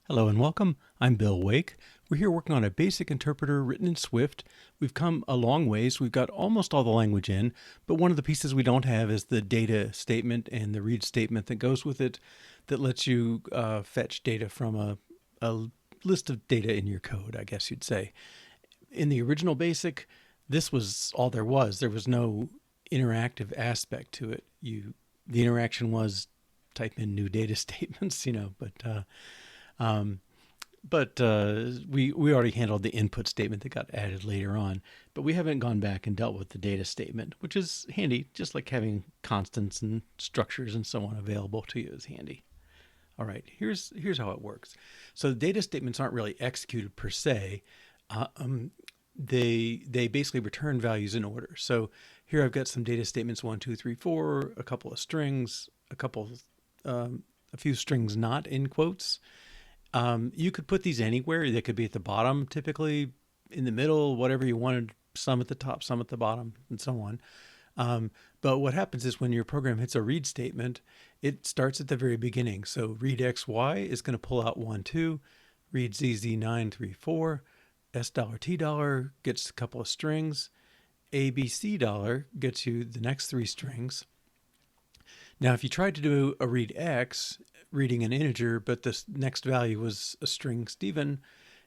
Hello and welcome. I'm Bill Wake. We're here working on a basic interpreter written in Swift. We've come a long ways. We've got almost all the language in, but one of the pieces we don't have is the data statement and the read statement that goes with it that lets you fetch data from a list of data in your code, I guess you'd say. In the original BASIC, this was all there was. There was no interactive aspect to it. The interaction was type in new data statements, um, we already handled the input statement that got added later on, but we haven't gone back and dealt with the data statement, which is handy, just like having constants and structures and so on available to you is handy. All right, here's how it works. So the data statements aren't really executed per se. Uh, um, they basically return values in order. So here I've got some data statements 1, 2, 3, 4, a couple of strings, a few strings not in quotes. You could put these anywhere. They could be at the bottom, typically in the middle, whatever you wanted, some at the top, some at the bottom, and so on. But what happens is when your program hits a read statement, it starts at the very beginning. So read XY is going to pull out 1, 2, read ZZ9, 3, 4, $T$ gets a couple of strings, ABC$ gets you the next 3 strings. Now, if you tried to do a read X, reading an integer, but the next value was a string Stephen,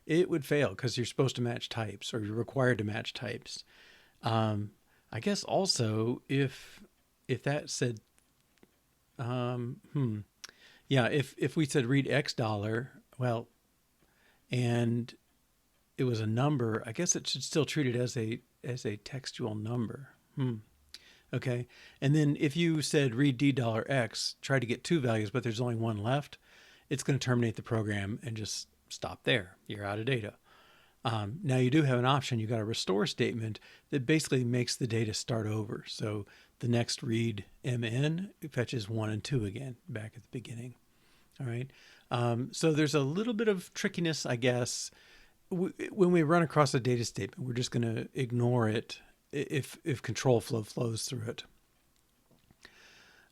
it would fail because you're supposed to match types, or you're required to match types. I guess also if that said, if we said read $, well, and it was a number, I guess it should still treat it as a textual number. Okay, and then if you said read $x, try to get 2 values, but there's only 1 left, it's going to terminate the program and just stop there. You're out of data. Now you do have an option. You've got a restore statement that basically makes the data start over. So the next read mn fetches 1 and 2 again, back at the beginning. All right. So there's a little bit of trickiness, I guess. When we run across a data statement, we're just going to ignore it if control flow flows through it.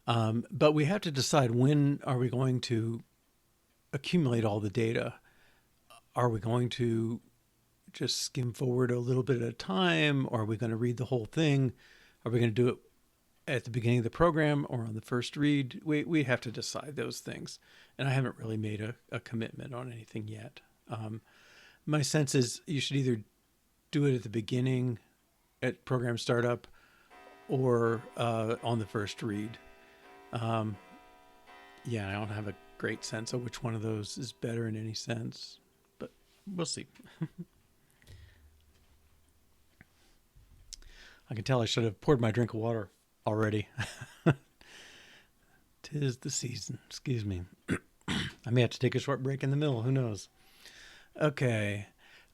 But we have to decide, when are we going to accumulate all the data? Are we going to just skim forward a little bit at a time? Or are we going to read the whole thing? Are we going to do it at the beginning of the program or on the first read? We have to decide those things. And I haven't really made a commitment on anything yet. My sense is you should either do it at the beginning at program startup or on the first read. I don't have a great sense of which one of those is better in any sense, but we'll see. I can tell I should have poured my drink of water already. 'Tis the season. Excuse me. I may have to take a short break in the middle. Who knows? Okay.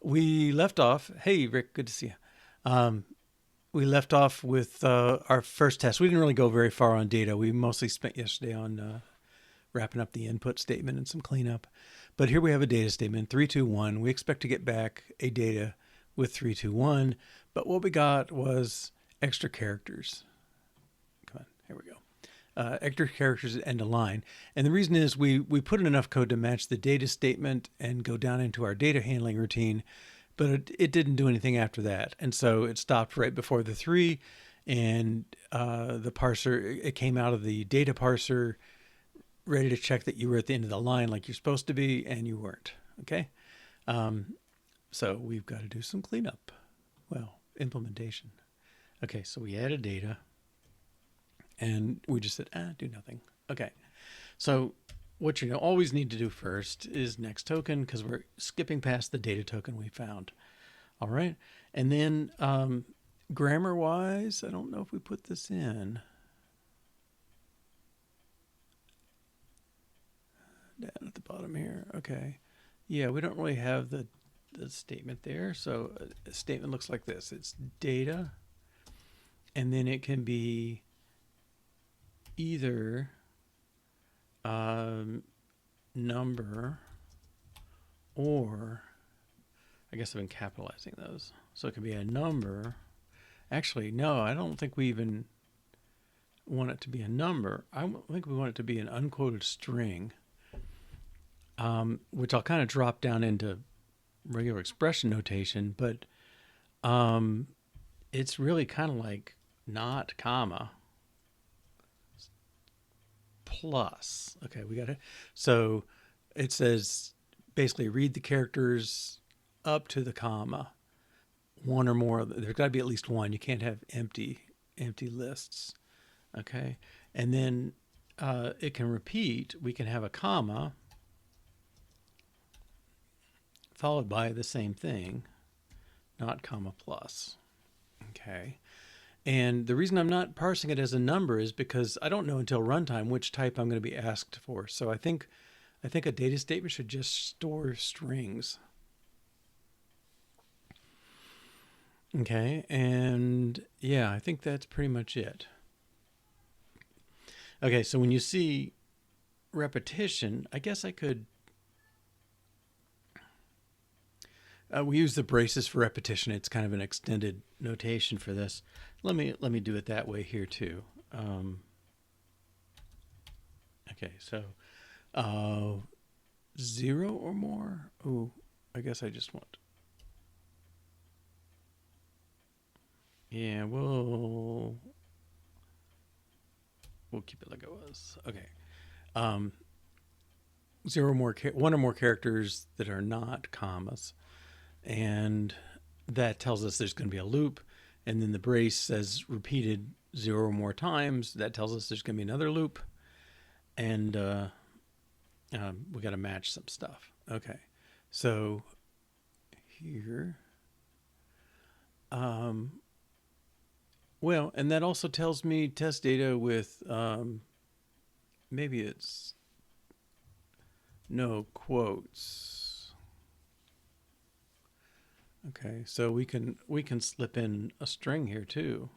We left off. Hey, Rick, good to see you. We left off with our first test. We didn't really go very far on data. We mostly spent yesterday on wrapping up the input statement and some cleanup. But here we have a data statement, 321. We expect to get back a data with 321. But what we got was extra characters. Come on, here we go. Extra characters at end of line. And the reason is we put in enough code to match the data statement and go down into our data handling routine, but it didn't do anything after that. And so it stopped right before the 3, and the parser, it came out of the data parser ready to check that you were at the end of the line like you're supposed to be, and you weren't. Okay. So we've got to do some cleanup. Well, implementation. Okay, so we added data. And we just said, do nothing. Okay. So what you always need to do first is next token, because we're skipping past the data token we found. All right. And then grammar-wise, I don't know if we put this in. Down at the bottom here. Okay. Yeah, we don't really have the statement there. So a statement looks like this. It's data, and then it can be either number, or I guess I've been capitalizing those. So it could be a number. Actually, no, I don't think we even want it to be a number. I think we want it to be an unquoted string. which I'll kind of drop down into regular expression notation, but it's really kind of like not comma plus. Okay, we got it. So it says basically read the characters up to the comma. One or more. There's got to be at least one. You can't have empty lists. Okay, and then it can repeat. We can have a comma followed by the same thing, not comma plus. Okay. And the reason I'm not parsing it as a number is because I don't know until runtime which type I'm going to be asked for. So I think a data statement should just store strings. Okay, and yeah, I think that's pretty much it. Okay, so when you see repetition, I guess I could. We use the braces for repetition. It's kind of an extended notation for this. Let me do it that way here too. Okay, so 0 or more. Oh, I guess I just want. Yeah, we'll keep it like it was. Okay. 0 or more, one or more characters that are not commas. And that tells us there's going to be a loop. And then the brace says repeated 0 or more times. That tells us there's going to be another loop. And we got to match some stuff. Okay. So here. Well, and that also tells me test data with maybe it's no quotes. Okay, so we can slip in a string here too.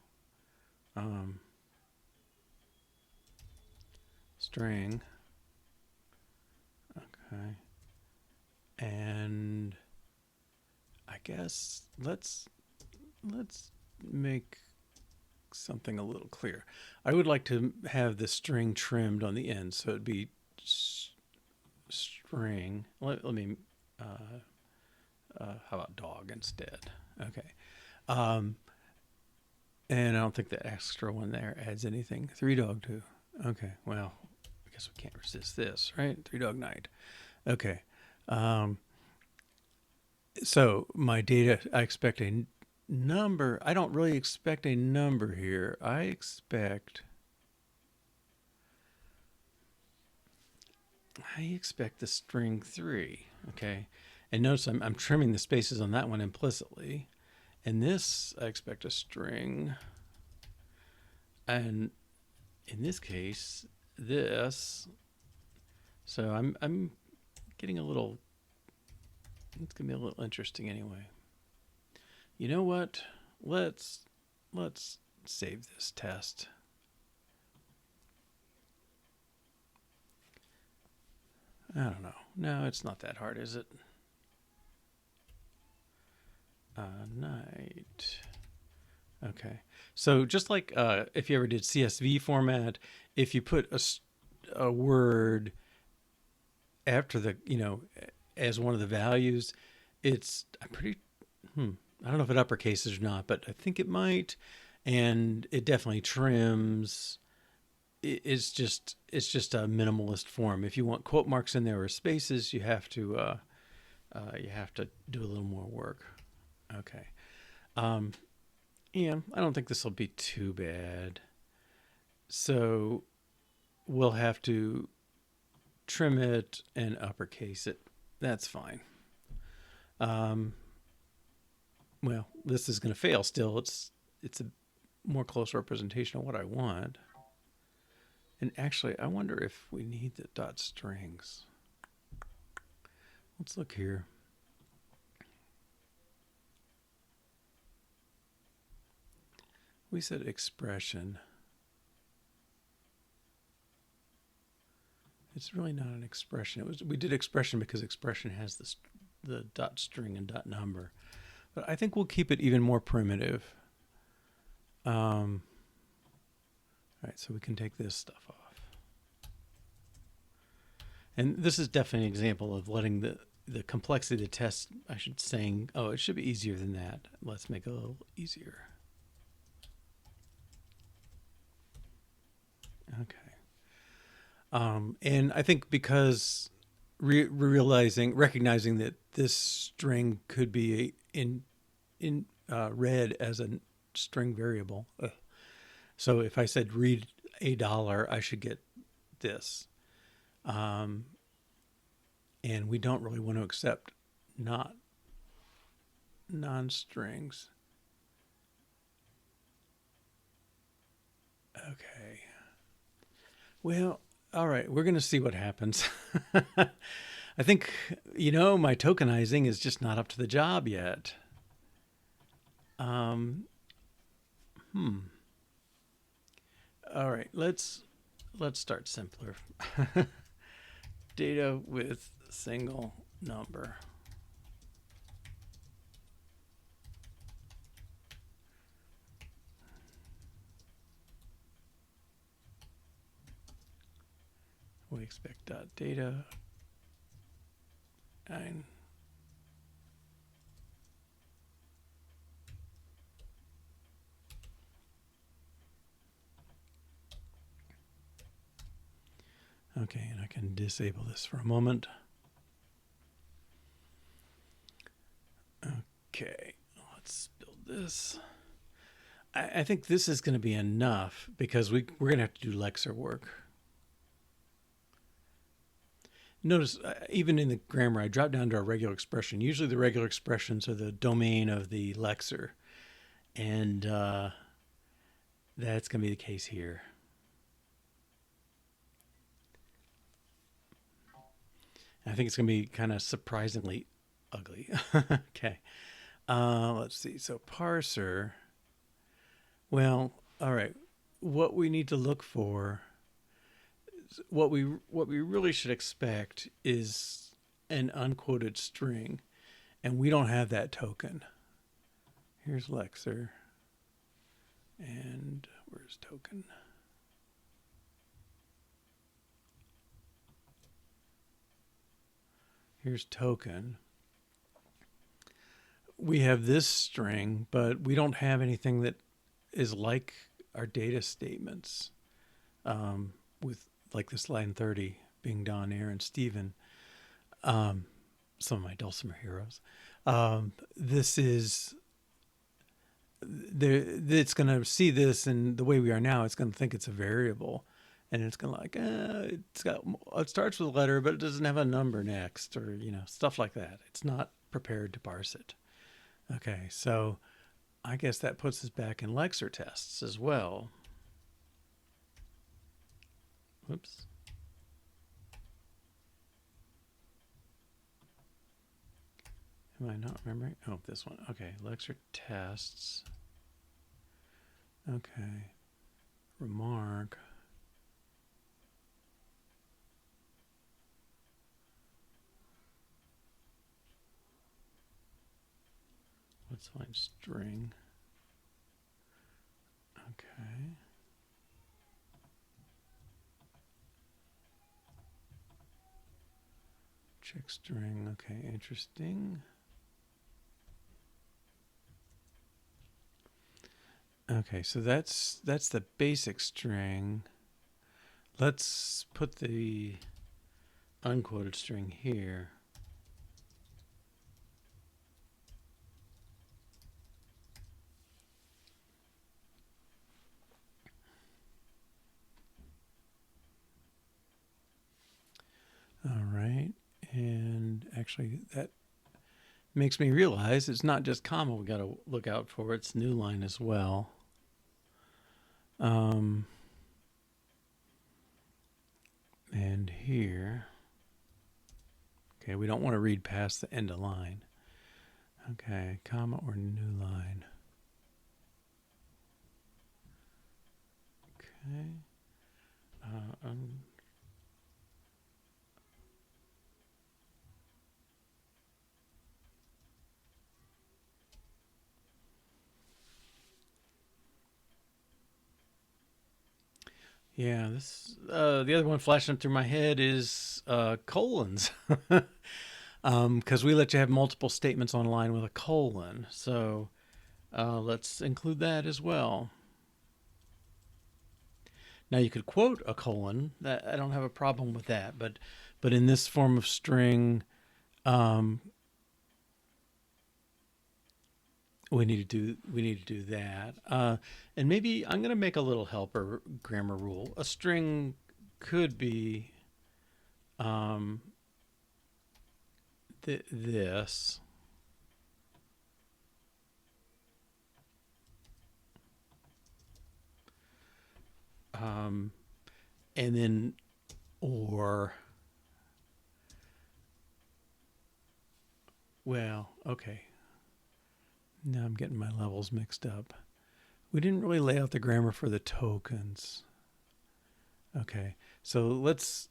String. Okay. And I guess let's make something a little clear. I would like to have the string trimmed on the end, so it'd be string. Let me. How about dog instead? Okay. And I don't think the extra one there adds anything. 3 dog too. Okay. Well, I guess we can't resist this, right? 3 dog night. Okay. So my data, I expect a number. I don't really expect a number here. I expect the string 3. Okay. And notice I'm trimming the spaces on that one implicitly. And this, I expect a string. And in this case, this. So I'm getting a little, it's going to be a little interesting anyway. You know what? Let's save this test. I don't know. No, it's not that hard, is it? Night. Okay. So just like if you ever did CSV format, if you put a word after the, as one of the values, it's, I'm pretty, I don't know if it uppercases or not, but I think it might. And it definitely trims. It's just a minimalist form. If you want quote marks in there or spaces, you have to do a little more work. Okay. Yeah, I don't think this will be too bad. So we'll have to trim it and uppercase it. That's fine. Well, this is going to fail still. It's a more close representation of what I want. And actually, I wonder if we need the dot strings. Let's look here. We said expression. It's really not an expression. We did expression because expression has the dot string and dot number. But I think we'll keep it even more primitive. All right, so we can take this stuff off. And this is definitely an example of letting the complexity of the test, I should saying, oh, it should be easier than that. Let's make it a little easier. Okay. And I think because recognizing that this string could be read as a string variable. So if I said read $1, I should get this. And we don't really want to accept non-strings. Okay. Well, all right, we're going to see what happens. I think, my tokenizing is just not up to the job yet. Um, All right, let's start simpler. Data with single number. We expect data and okay, and I can disable this for a moment. Okay, let's build this. I think this is going to be enough because we're going to have to do lexer work. Notice, even in the grammar, I dropped down to a regular expression. Usually the regular expressions are the domain of the lexer. And that's going to be the case here. I think it's going to be kind of surprisingly ugly. Okay. Let's see. So parser. Well, all right. What we need to look for, what we really should expect is an unquoted string, and we don't have that token. Here's lexer, and where's token? Here's token. We have this string, but we don't have anything that is like our data statements, with like this line 30 being Don, Aaron, Stephen, some of my dulcimer heroes. This is it's going to see this, and the way we are now, it's going to think it's a variable, and it's going to like it starts with a letter, but it doesn't have a number next, or stuff like that. It's not prepared to parse it. Okay, so I guess that puts us back in lexer tests as well. Whoops. Am I not remembering? Oh, this one. Okay, lexer tests. Okay. Remark. Let's find string. Okay. Check string. Okay, interesting. Okay, so that's the basic string. Let's put the unquoted string here. All right, and actually that makes me realize it's not just comma we got to look out for, it's new line as well. And here, okay, we don't want to read past the end of line. Okay, comma or new line. Okay. Yeah, this the other one flashing through my head is colons, because we let you have multiple statements on a line with a colon. So let's include that as well. Now you could quote a colon. That I don't have a problem with that, but in this form of string, um, we need to do that. And maybe I'm going to make a little helper grammar rule. A string could be um, this. Um, and then or well, okay. Now I'm getting my levels mixed up. We didn't really lay out the grammar for the tokens. Okay, so let's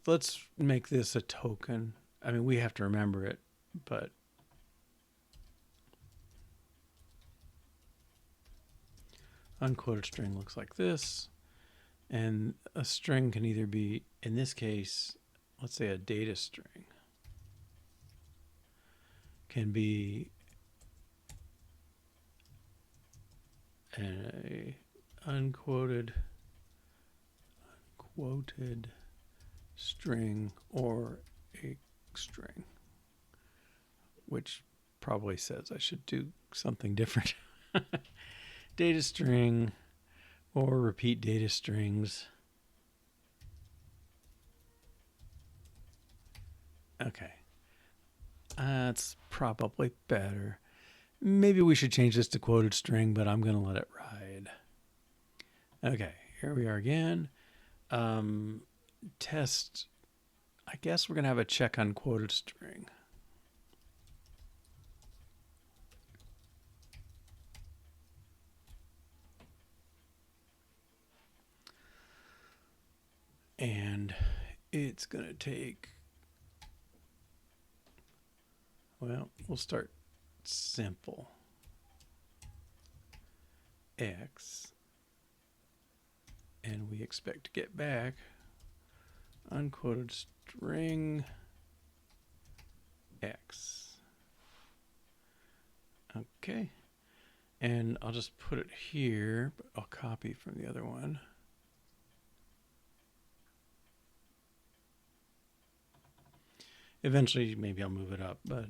make this a token. I mean, we have to remember it, but unquoted string looks like this. And a string can either be, in this case, let's say a data string, can be a unquoted string or a string, which probably says I should do something different. Data string or repeat data strings. Okay, that's probably better. Maybe we should change this to quoted string, but I'm going to let it ride. Okay, here we are again. Test, I guess we're going to have a check on quoted string. And it's going to take, well, we'll start simple. X, and we expect to get back unquoted string X. Okay, and I'll just put it here, but I'll copy from the other one. Eventually, maybe I'll move it up, but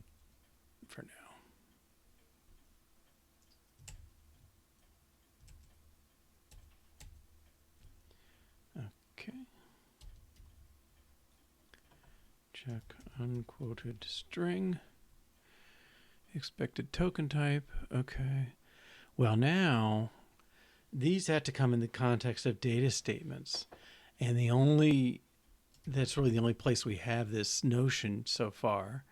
for now. Okay. Check unquoted string. Expected token type. Okay. Well, now these have to come in the context of data statements. And that's really the only place we have this notion so far.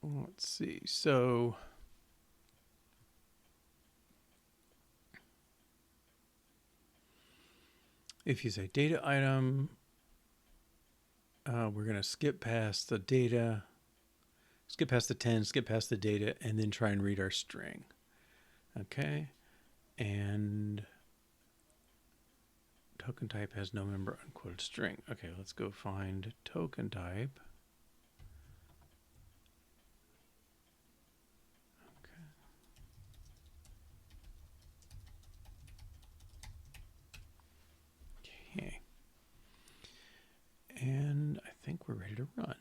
Let's see. So if you say data item, we're going to skip past the data, skip past the 10, skip past the data, and then try and read our string. Okay. And token type has no member unquoted string. Okay, let's go find token type. Okay. And I think we're ready to run.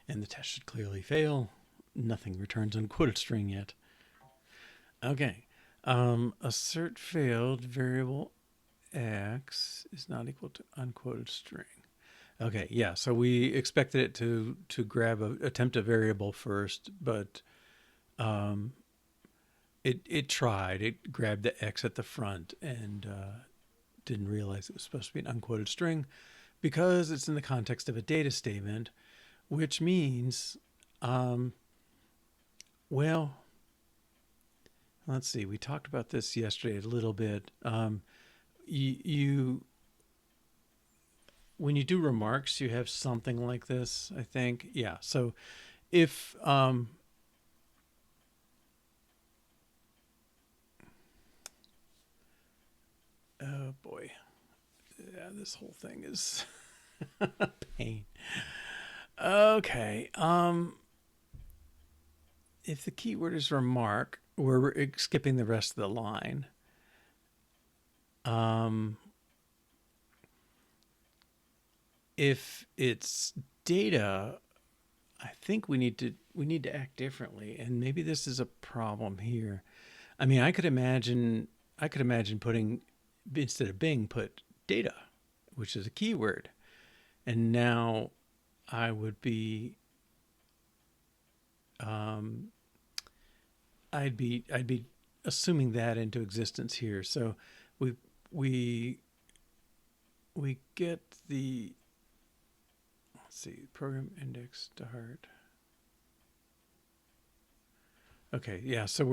And the test should clearly fail. Nothing returns unquoted string yet. Okay. Assert failed variable x is not equal to unquoted string. Okay, yeah, so we expected it to attempt a variable first, but it tried. It grabbed the x at the front and didn't realize it was supposed to be an unquoted string because it's in the context of a data statement, which means, well, let's see. We talked about this yesterday a little bit. You when you do remarks, you have something like this, I think. Yeah. So if oh boy, yeah, this whole thing is pain. Okay. If the keyword is remark, we're skipping the rest of the line. If it's data, I think we need to act differently, and maybe this is a problem here. I mean, I could imagine putting, instead of Bing, put data, which is a keyword, and now I would be um, I'd be assuming that into existence here. So we we we get the, let's see, program index start. Okay, yeah. So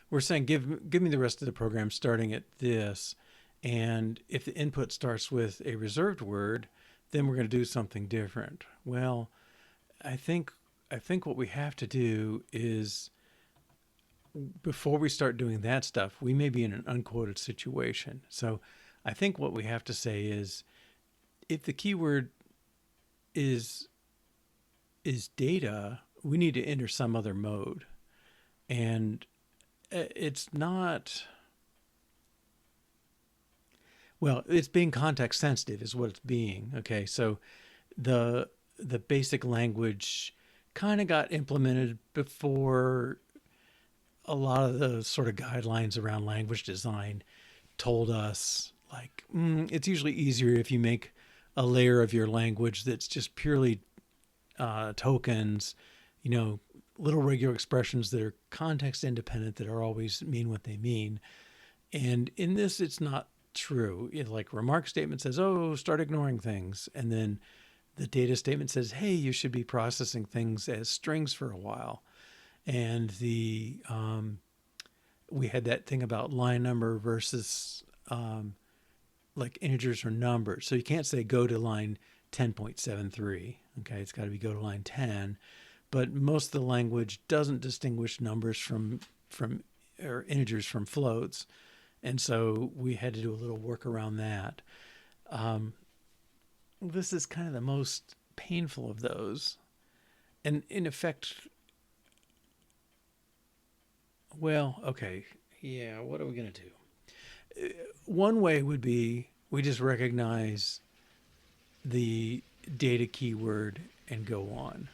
we're saying give me the rest of the program starting at this, and if the input starts with a reserved word, then we're going to do something different. Well, I think I think what we have to do is, before we start doing that stuff, we may be in an unquoted situation. So I think what we have to say is, if the keyword is is data, we need to enter some other mode. And it's not, well, it's being context sensitive is what it's being. Okay. So the the basic language kind of got implemented before a lot of the sort of guidelines around language design told us, like, it's usually easier if you make a layer of your language that's just purely tokens, you know, little regular expressions that are context independent, that are always mean what they mean. And in this, it's not true. Like, remark statement says, oh, start ignoring things. And then the data statement says, hey, you should be processing things as strings for a while. And the we had that thing about line number versus like integers or numbers. So you can't say go to line 10.73. Okay, it's got to be go to line 10. But most of the language doesn't distinguish numbers from or integers from floats, and so we had to do a little work around that. Um, this is kind of the most painful of those, and in effect, well, okay, yeah. What are we gonna do? One way would be we just recognize the data keyword and go on.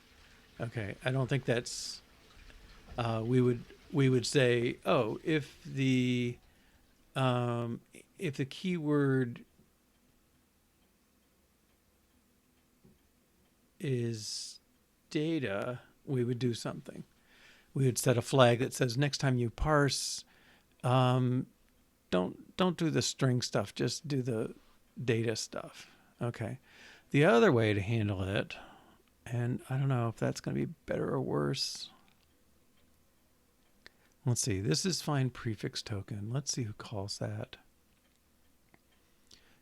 Okay, I don't think that's. We would say, oh, if the keyword is data, we would do something. We would set a flag that says, next time you parse, um, don't do the string stuff, just do the data stuff. Okay. The other way to handle it, and I don't know if that's going to be better or worse. Let's see. This is find prefix token. Let's see who calls that.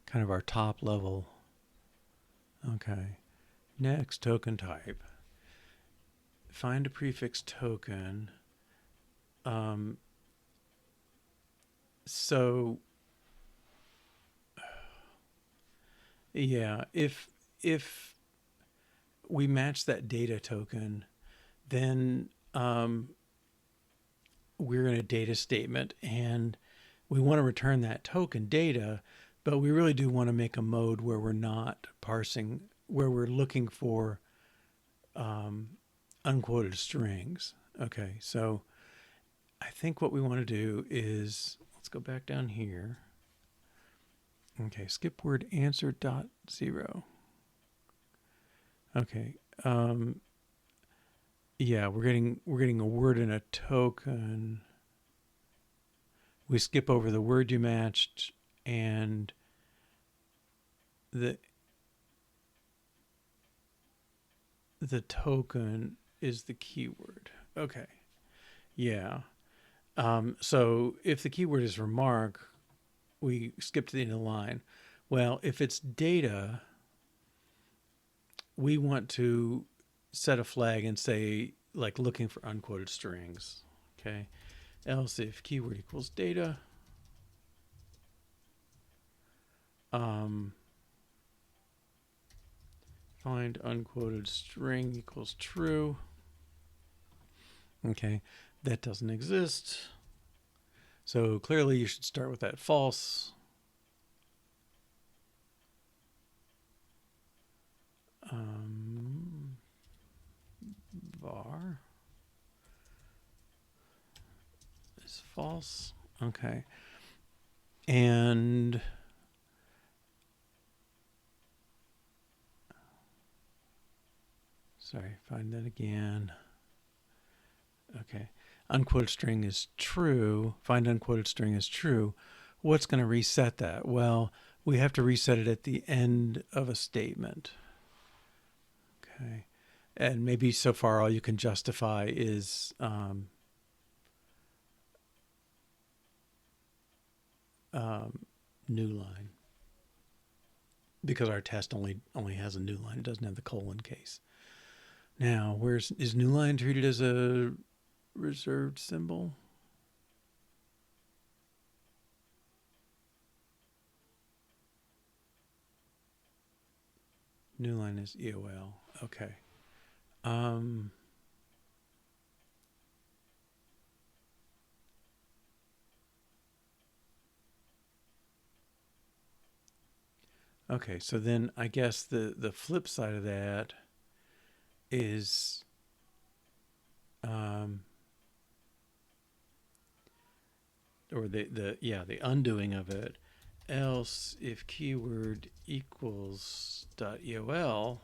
Kind of our top level. Okay. Next, token type. Find a prefix token. So yeah, if we match that data token, then we're in a data statement, and we want to return that token data, but we really do want to make a mode where we're not parsing, where we're looking for unquoted strings. Okay, so I think what we want to do is, let's go back down here. Okay, skip word answer dot zero. Okay, yeah, we're getting a word and a token. We skip over the word you matched, and the token is the keyword. Okay, yeah. So if the keyword is remark, we skip to the end of the line. Well, if it's data, we want to set a flag and say, like, looking for unquoted strings. Okay. Else if keyword equals data, find unquoted string equals true. Okay. That doesn't exist. So clearly you should start with that false. Var is false. Okay. And sorry, find that again. Okay. Unquoted string is true. Find unquoted string is true. What's going to reset that? Well, we have to reset it at the end of a statement. Okay. And maybe so far all you can justify is new line, because our test only has a new line. It doesn't have the colon case. Now, is new line treated as a reserved symbol? New line is EOL. Okay. Okay, so then I guess the flip side of that is or the undoing of it. Else if keyword equals .eol,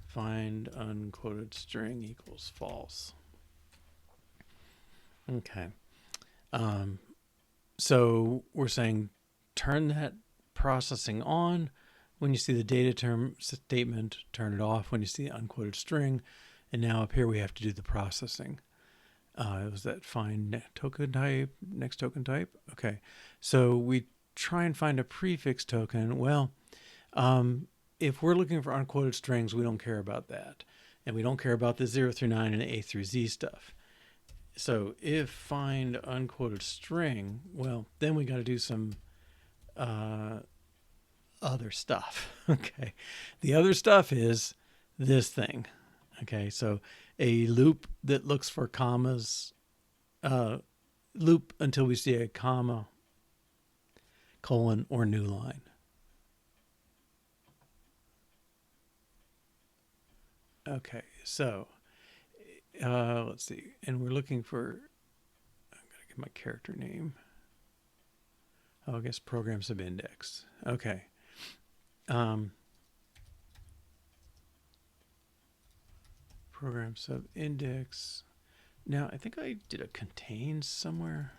find unquoted string equals false. Okay. So we're saying turn that processing on when you see the data term statement, turn it off when you see the unquoted string. And now up here we have to do the processing. Was that find token type, next token type? Okay. So we try and find a prefix token. Well, if we're looking for unquoted strings, we don't care about that. And we don't care about the 0 through 9 and A through Z stuff. So if find unquoted string, well, then we got to do some other stuff. Okay. The other stuff is this thing. Okay. So a loop that looks for commas, loop until we see a comma, colon, or new line. Okay. So let's see. And we're looking for, I'm going to give my character name. Oh, I guess program subindex. Okay. Program subindex. Now, I think I did a contains somewhere.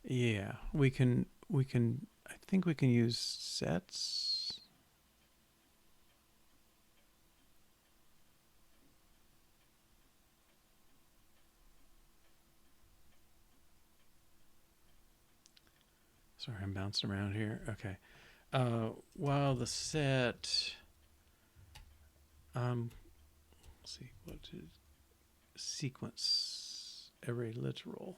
Yeah, we can, I think we can use sets. Sorry, I'm bouncing around here. Okay. While the set, let's see, what is sequence array literal?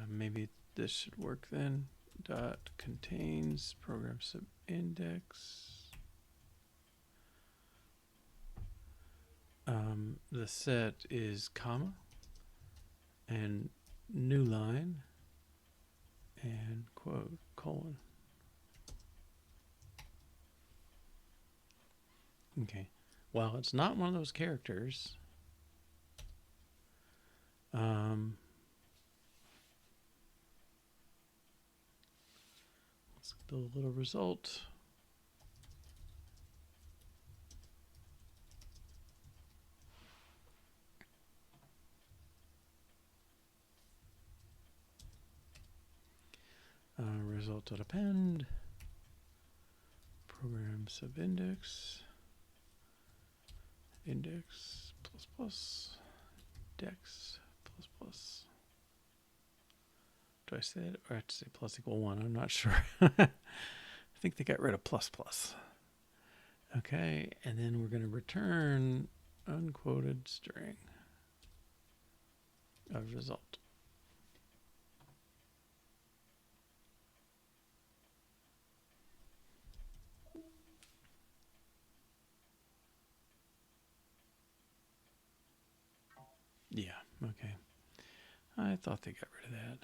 Maybe this should work then. Dot contains program subindex. The set is comma and new line and quote colon. Okay. Well, it's not one of those characters. Let's build a little result. result.append program subindex index plus plus dex plus plus. Do I say it or I have to say plus equal 1? I'm not sure. I think they got rid of plus plus. Okay, and then we're going to return unquoted string of result. Yeah, okay. I thought they got rid of that.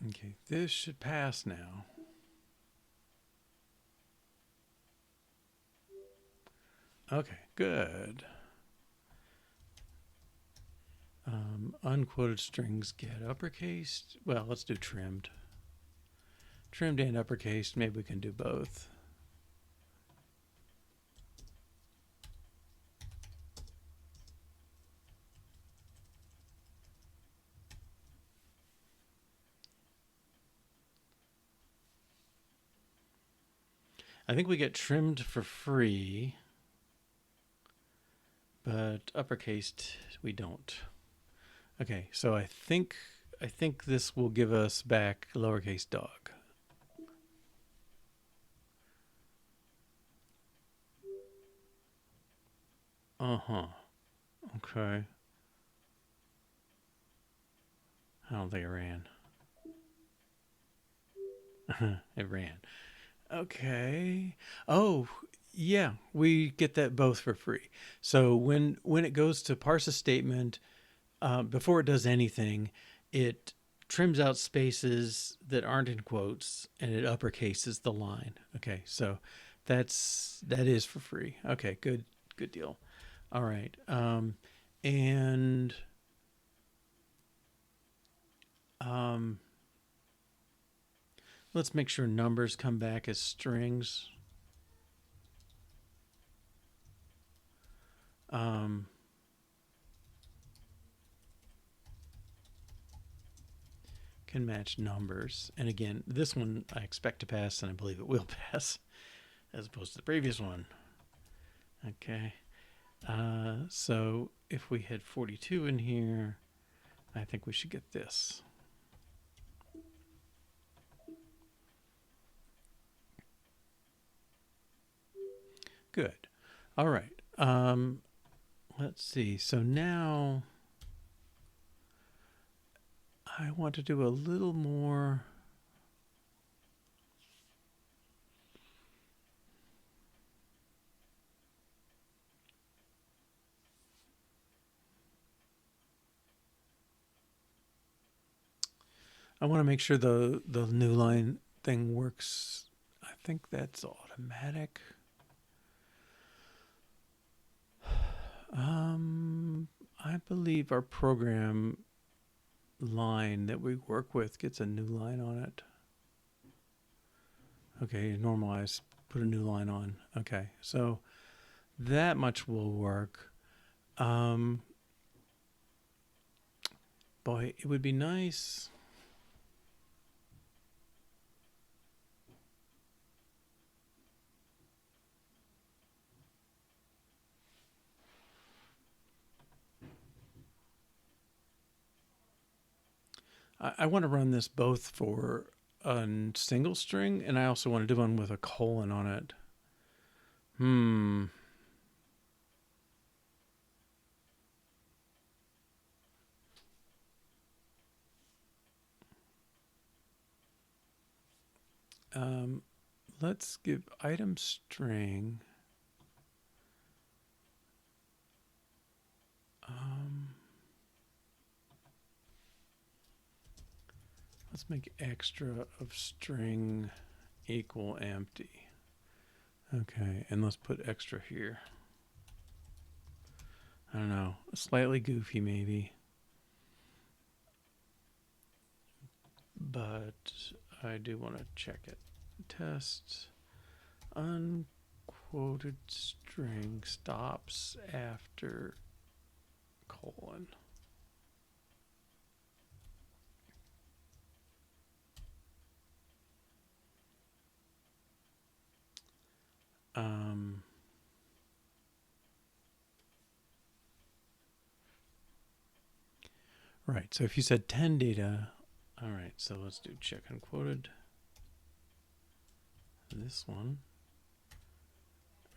Okay, this should pass now. Okay, good. Unquoted strings get uppercased. Well, let's do trimmed. Trimmed and uppercased. Maybe we can do both. I think we get trimmed for free, but uppercased we don't. Okay, so I think this will give us back lowercase dog. Uh-huh. Okay. I don't think it ran. It ran. Okay. Oh, yeah, we get that both for free. So when it goes to parse a statement, before it does anything, it trims out spaces that aren't in quotes and it uppercases the line. Okay, so that is for free. Okay, good deal. All right, and let's make sure numbers come back as strings. Can match numbers. And again, this one I expect to pass, and I believe it will pass, as opposed to the previous one. Okay. So if we had 42 in here, I think we should get this. Good. All right. Let's see. So now I want to do a little more. I want to make sure the new line thing works. I think that's automatic. I believe our program line that we work with gets a new line on it. Okay, normalize, put a new line on. Okay, so that much will work. Boy, it would be nice. I want to run this both for a single string, and I also want to do one with a colon on it. Let's give item string. Let's make extra of string equal empty. Okay, and let's put extra here. I don't know, slightly goofy maybe. But I do want to check it. Test unquoted string stops after colon. Right, so if you said 10 data, all right, so let's do check unquoted. This one.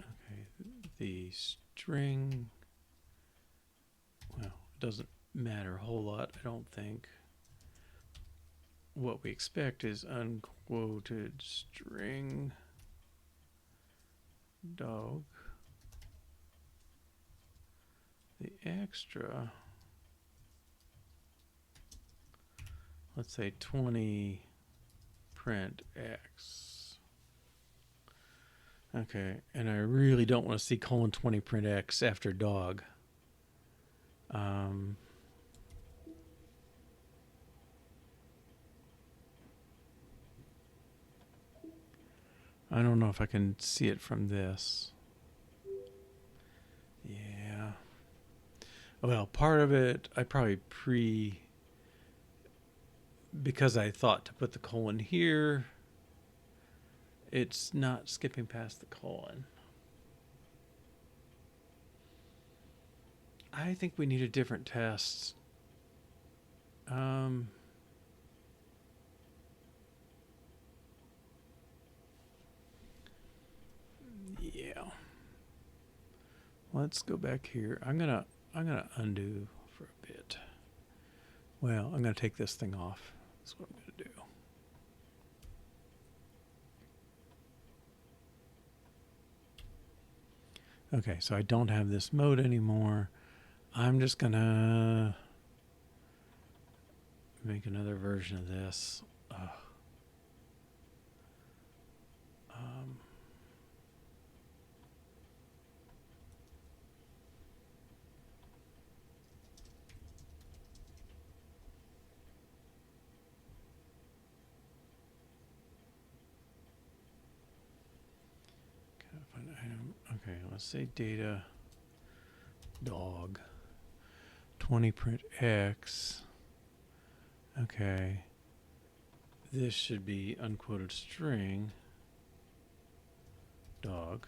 Okay, the string, well, it doesn't matter a whole lot, I don't think. What we expect is unquoted string dog. The extra, let's say 20 print X. Okay, and I really don't want to see colon 20 print X after dog. I don't know if I can see it from this. Yeah. Well, part of it, I probably because I thought to put the colon here, it's not skipping past the colon. I think we need a different test. Yeah. Let's go back here. I'm gonna undo for a bit. Well, I'm gonna take this thing off. That's what I'm gonna do. Okay, so I don't have this mode anymore. I'm just gonna make another version of this. Find item. Okay, let's say data dog 20 print X. Okay, this should be unquoted string dog.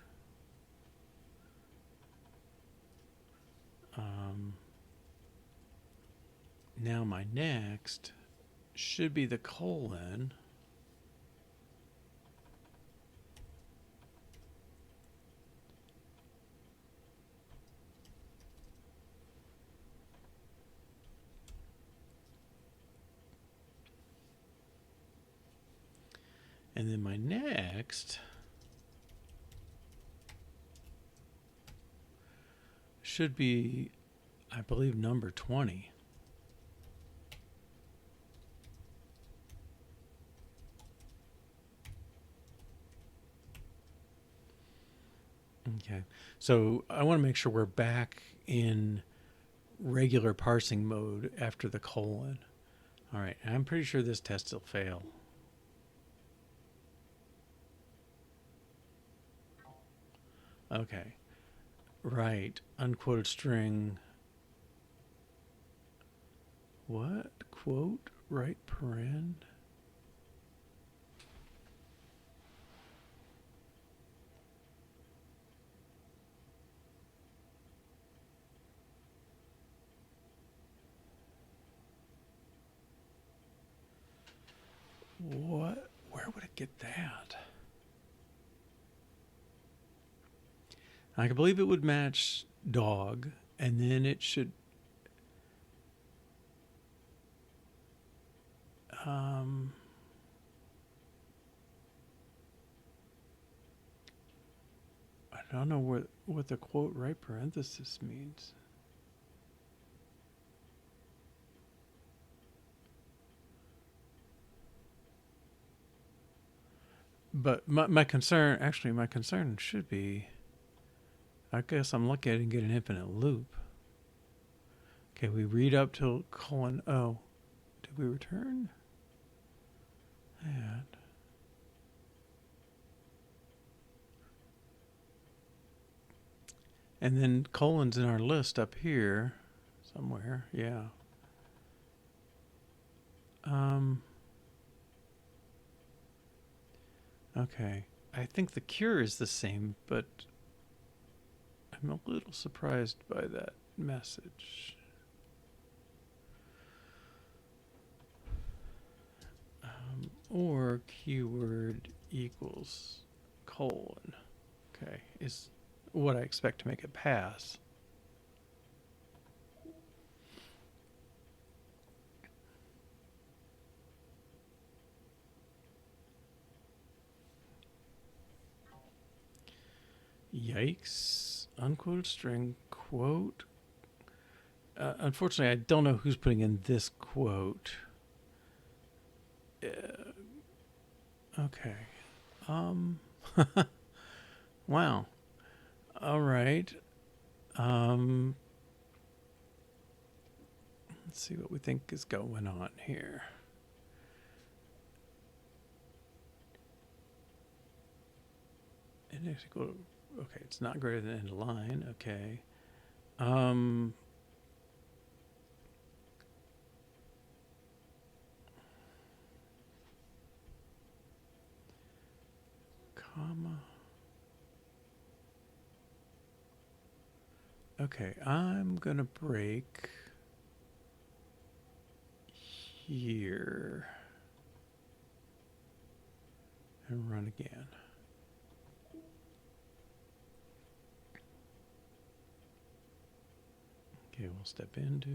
Now my next should be the colon. And then my next should be, I believe, number 20. Okay, so I want to make sure we're back in regular parsing mode after the colon. All right, I'm pretty sure this test will fail. Okay, right, unquoted string. What? Quote, right paren? What? Where would it get that? I can believe it would match dog, and then it should. I don't know what the quote right parenthesis means. But my concern should be, I guess I'm looking at it and get an infinite loop. Okay, we read up till colon O. Did we return that? And then colon's in our list up here somewhere. Yeah. Okay. I think the cure is the same, but I'm a little surprised by that message. Or keyword equals colon. Okay, is what I expect to make it pass. Yikes. Unquoted string, quote. Unfortunately, I don't know who's putting in this quote. Okay. Wow. All right. Let's see what we think is going on here. Index equal. Okay, it's not greater than end of line. Okay. Comma. Okay, I'm gonna break here and run again. Okay, we'll step into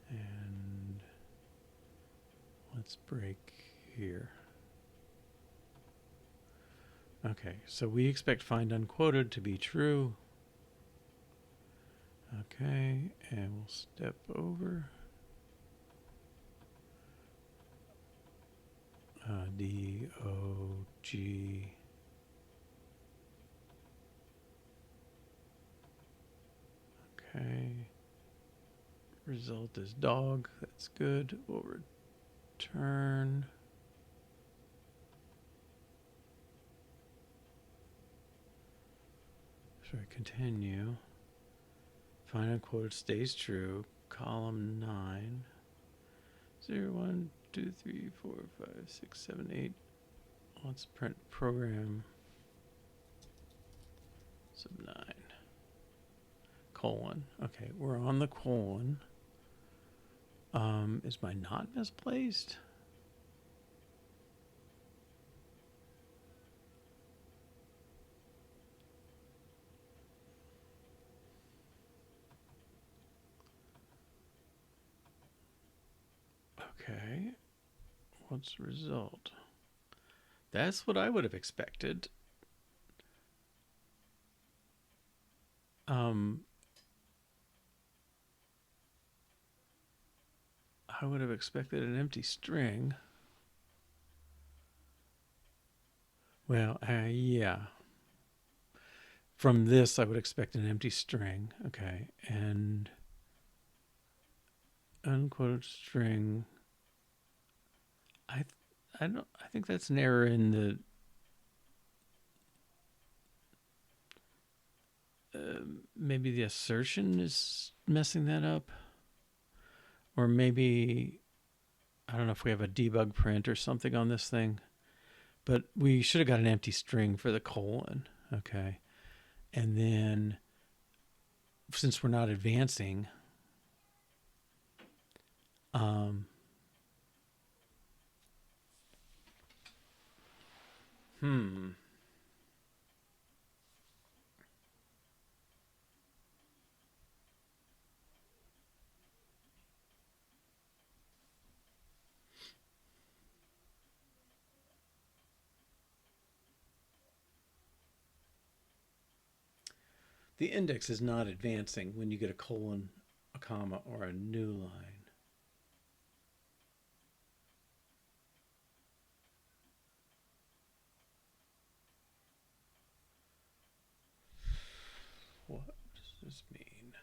and let's break here. Okay, so we expect find unquoted to be true. Okay, and we'll step over. D-O-G. Okay. Result is dog. That's good. We'll return. Sorry, continue. Find unquoted stays true. Column 9. 0, 1, 2, 3, 4, 5, 6, 7, 8. Let's print program sub 9. Colon. Okay, we're on the colon. Is my not misplaced? Okay. What's the result? That's what I would have expected. I would have expected an empty string. Well, yeah. From this, I would expect an empty string. Okay, and unquoted string. I think that's an error in the. Maybe the assertion is messing that up, or maybe I don't know if we have a debug print or something on this thing, but we should have got an empty string for the colon. Okay, and then since we're not advancing, The index is not advancing when you get a colon, a comma, or a new line. What does this mean?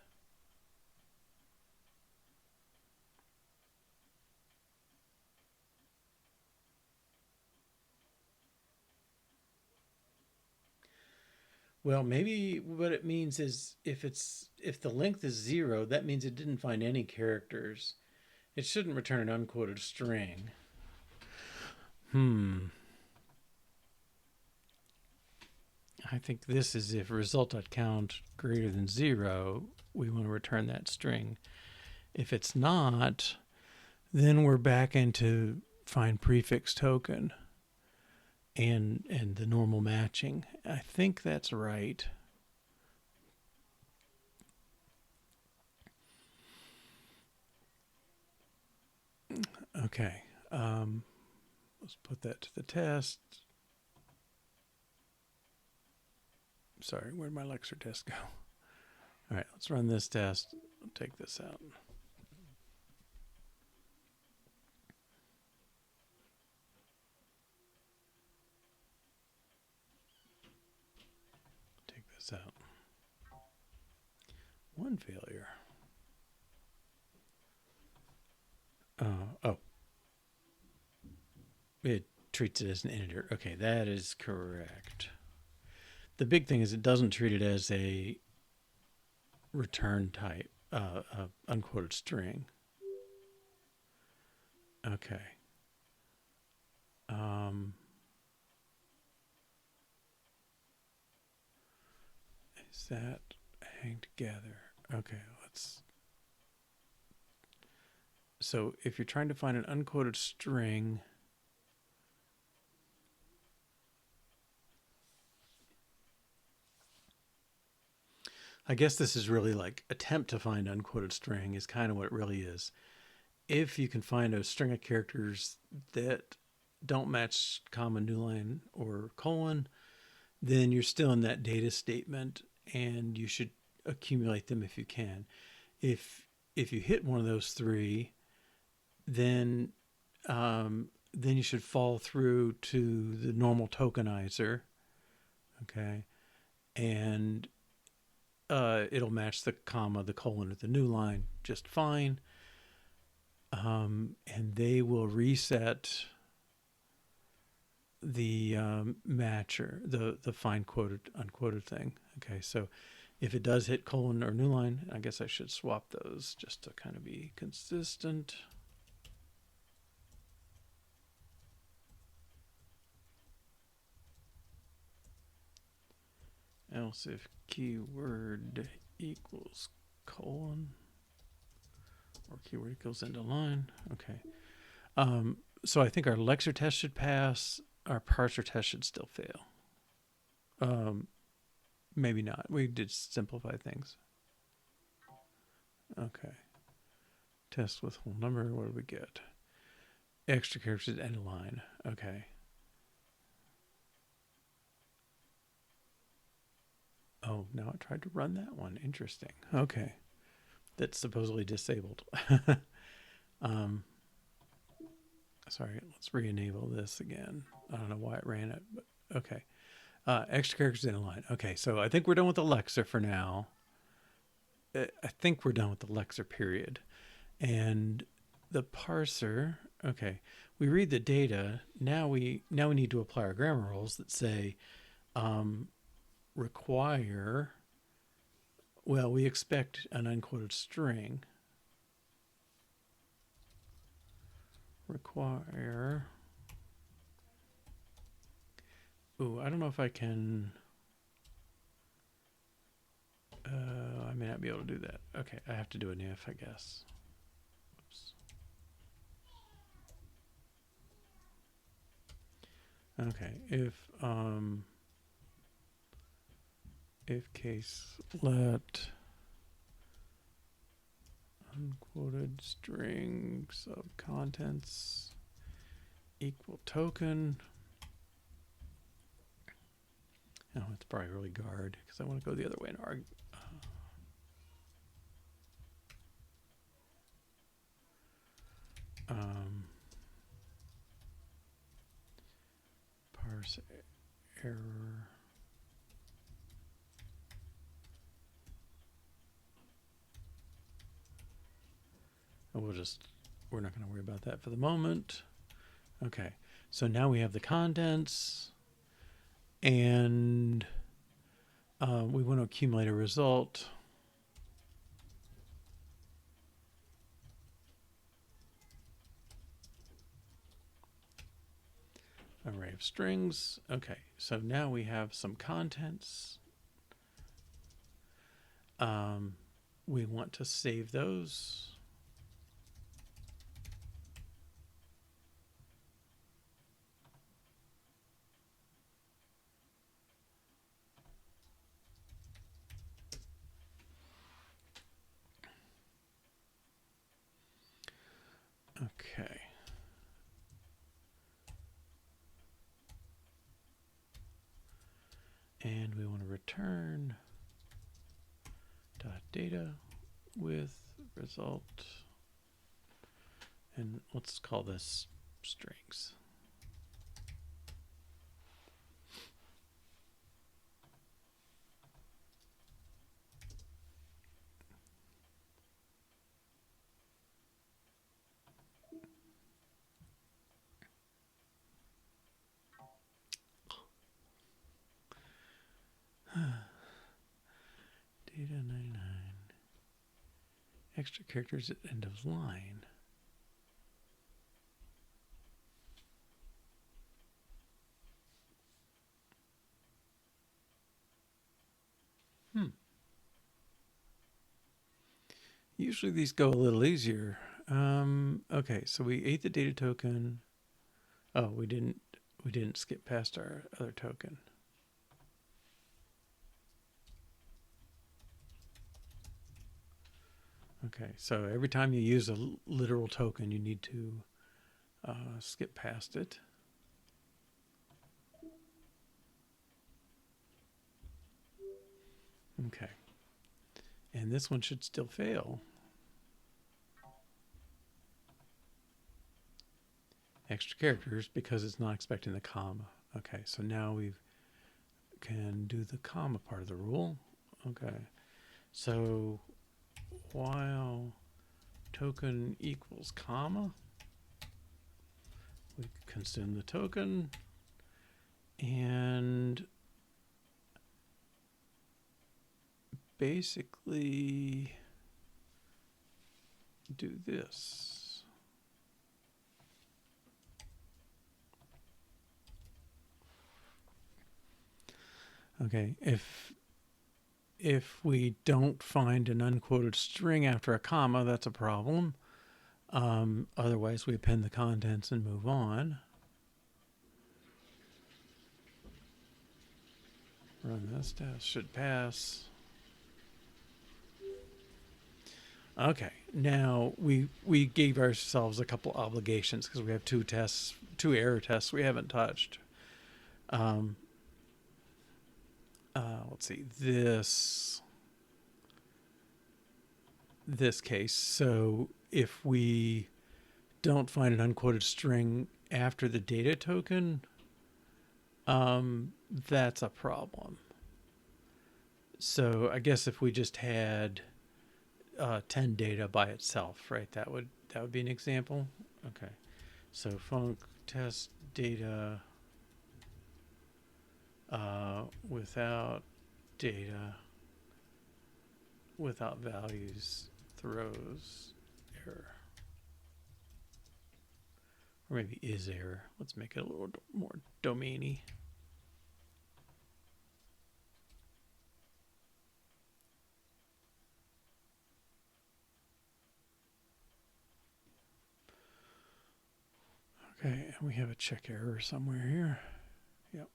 Well, maybe what it means is if the length is 0, that means it didn't find any characters. It shouldn't return an unquoted string. I think this is if result.count greater than 0, we want to return that string. If it's not, then we're back into find prefix token and the normal matching. I think that's right. Okay, let's put that to the test. Sorry, where'd my lexer test go? All right, let's run this test. I'll take this out. Take this out. One failure. Oh. It treats it as an integer. Okay, that is correct. The big thing is it doesn't treat it as a return type, unquoted string. Okay. Is that hang together? Okay, let's. So if you're trying to find an unquoted string, I guess this is really like attempt to find unquoted string is kind of what it really is. If you can find a string of characters that don't match comma, new line, or colon, then you're still in that data statement and you should accumulate them if you can. If you hit one of those three, then you should fall through to the normal tokenizer, okay, and it'll match the comma, the colon, or the new line just fine, and they will reset the matcher, the find quoted unquoted thing. Okay, so if it does hit colon or new line, I guess I should swap those just to kind of be consistent. Else if keyword equals colon or keyword equals end of line. Okay. So I think our lexer test should pass. Our parser test should still fail. Maybe not. We did simplify things. Okay. Test with whole number. What do we get? Extra characters end of line. Okay. Oh, now I tried to run that one. Interesting. Okay. That's supposedly disabled. Sorry, let's re-enable this again. I don't know why it ran it, but okay. Extra characters in a line. Okay, so I think we're done with the lexer for now. I think we're done with the lexer period. And the parser, okay, we read the data. Now we need to apply our grammar rules that say require, well, we expect an unquoted string. Require. Ooh, I don't know if I can. I may not be able to do that. Okay, I have to do an if, I guess. Oops. Okay, if case let unquoted strings of contents equal token. Oh, it's probably really guard because I want to go the other way and argue. Parse error. And we're not going to worry about that for the moment. Okay, so now we have the contents, and We want to accumulate a result. Array of strings. Okay, so now we have some contents. We want to save those. Okay. And we want to return data with result. And let's call this strings. Data 99. Extra characters at end of line. Usually these go a little easier. Okay, so we ate the data token. Oh, we didn't skip past our other token. Okay, so every time you use a literal token, you need to skip past it. Okay. And this one should still fail. Extra characters because it's not expecting the comma. Okay, so now we can do the comma part of the rule. Okay, so while token equals comma, we consume the token and basically do this. Okay, if we don't find an unquoted string after a comma, that's a problem. Otherwise, we append the contents and move on. Run this test, should pass. Okay, now we gave ourselves a couple obligations because we have two error tests we haven't touched. Let's see, this case. So if we don't find an unquoted string after the data token, that's a problem. So I guess if we just had 10 data by itself, right? That would be an example. Okay, so func test data without data, without values, throws error, or maybe is error. Let's make it a little more domainy. Okay, and we have a check error somewhere here. Yep.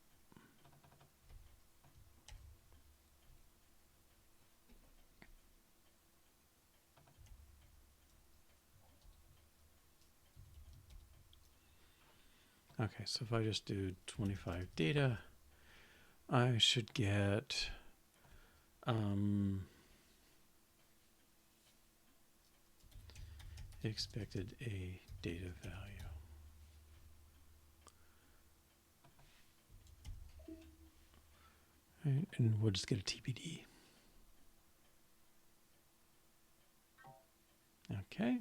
Okay, so if I just do 25 data, I should get expected a data value. Right, and we'll just get a TBD. Okay.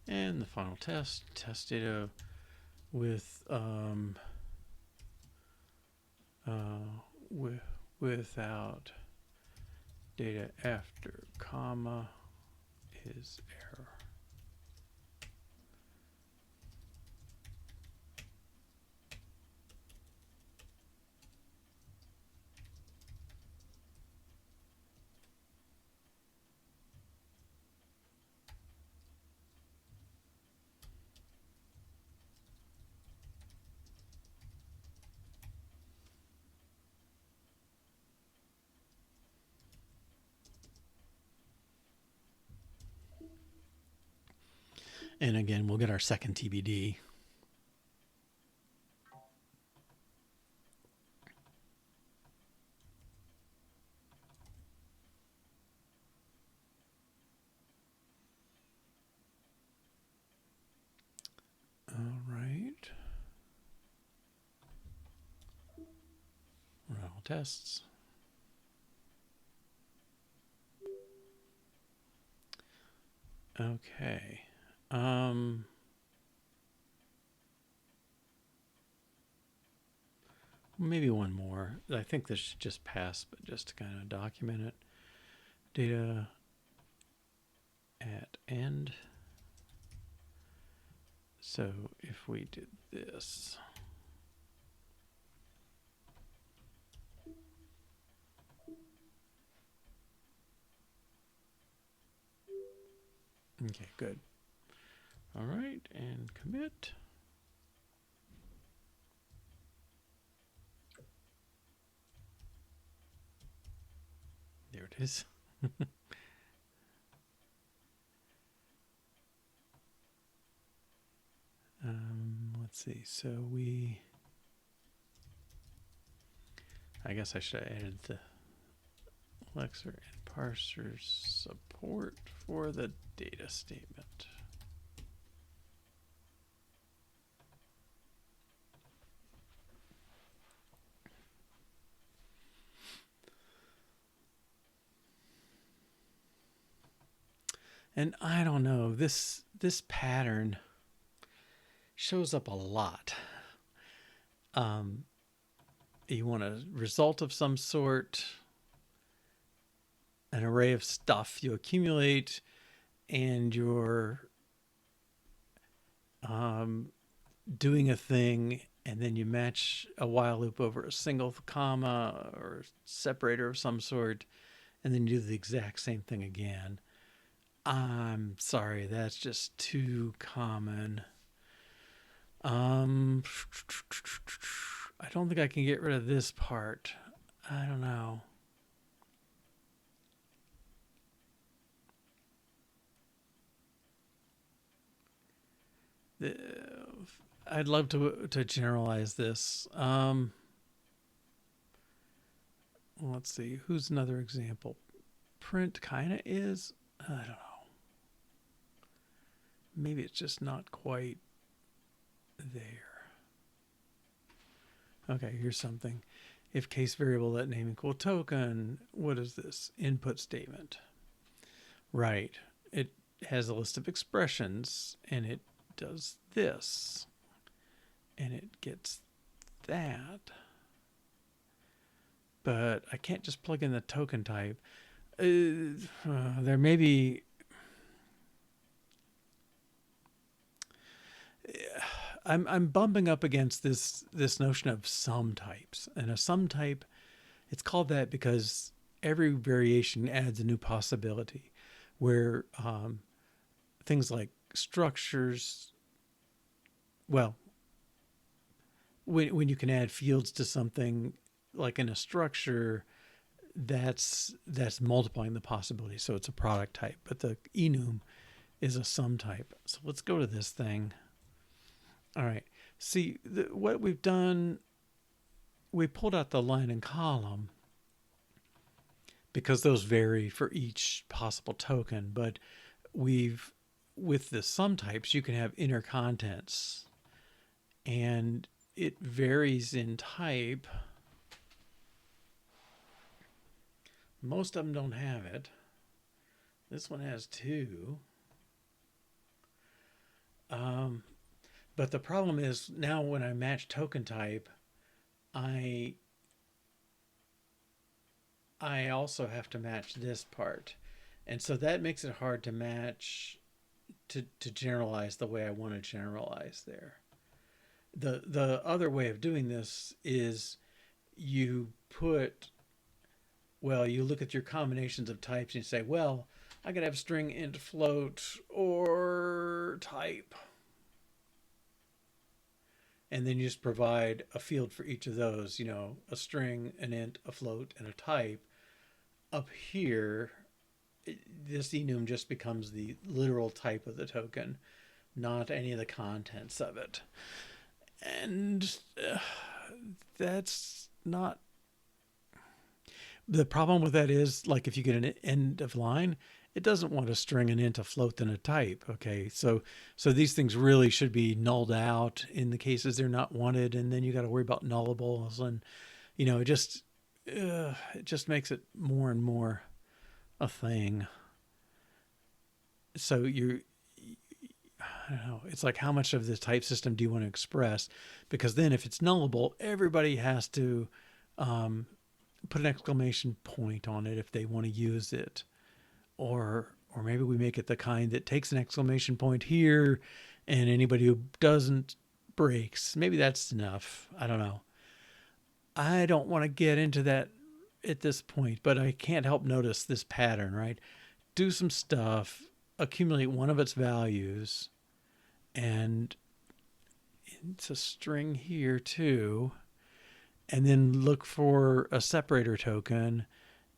And the final test data with without data after comma is error. And again, we'll get our second TBD. All right. Run all tests. Okay. Maybe one more. I think this should just pass, but just to kind of document it. Data at end. So if we did this, okay, good. All right, and commit. There it is. Let's see. So I guess I should have added the lexer and parser support for the data statement. And I don't know, this pattern shows up a lot. You want a result of some sort, an array of stuff you accumulate, and you're doing a thing, and then you match a while loop over a single comma or separator of some sort, and then you do the exact same thing again. I'm sorry, that's just too common. I don't think I can get rid of this part. I don't know. I'd love to generalize this. Let's see. Who's another example? Print kind of is. I don't know. Maybe it's just not quite there. Okay, here's something. If case variable let name equal token, what is this? Input statement. Right. It has a list of expressions, and it does this, and it gets that. But I can't just plug in the token type. There may be... I'm bumping up against this notion of sum types. And a sum type, it's called that because every variation adds a new possibility, where things like structures, well, when you can add fields to something like in a structure, that's multiplying the possibility. So it's a product type, but the enum is a sum type. So let's go to this thing. All right. See, what we've done, we pulled out the line and column because those vary for each possible token. But with the sum types, you can have inner contents, and it varies in type. Most of them don't have it. This one has 2. Um, but the problem is now when I match token type, I I also have to match this part. And so that makes it hard to match to generalize the way I want to generalize there. The other way of doing this is you put you look at your combinations of types and you say, well, I could have string, int, float, or type. And then you just provide a field for each of those, a string, an int, a float, and a type. Up here, this enum just becomes the literal type of the token, not any of the contents of it. And that's not the problem with that is like if you get an end of line, it doesn't want a string, an int, a float, and a type. Okay, so these things really should be nulled out in the cases they're not wanted, and then you got to worry about nullables, and it just makes it more and more a thing. So I don't know. It's like how much of the type system do you want to express? Because then if it's nullable, everybody has to put an exclamation point on it if they want to use it. Or maybe we make it the kind that takes an exclamation point here and anybody who doesn't breaks. Maybe that's enough. I don't know. I don't want to get into that at this point, but I can't help notice this pattern, right? Do some stuff, accumulate one of its values, and it's a string here too, and then look for a separator token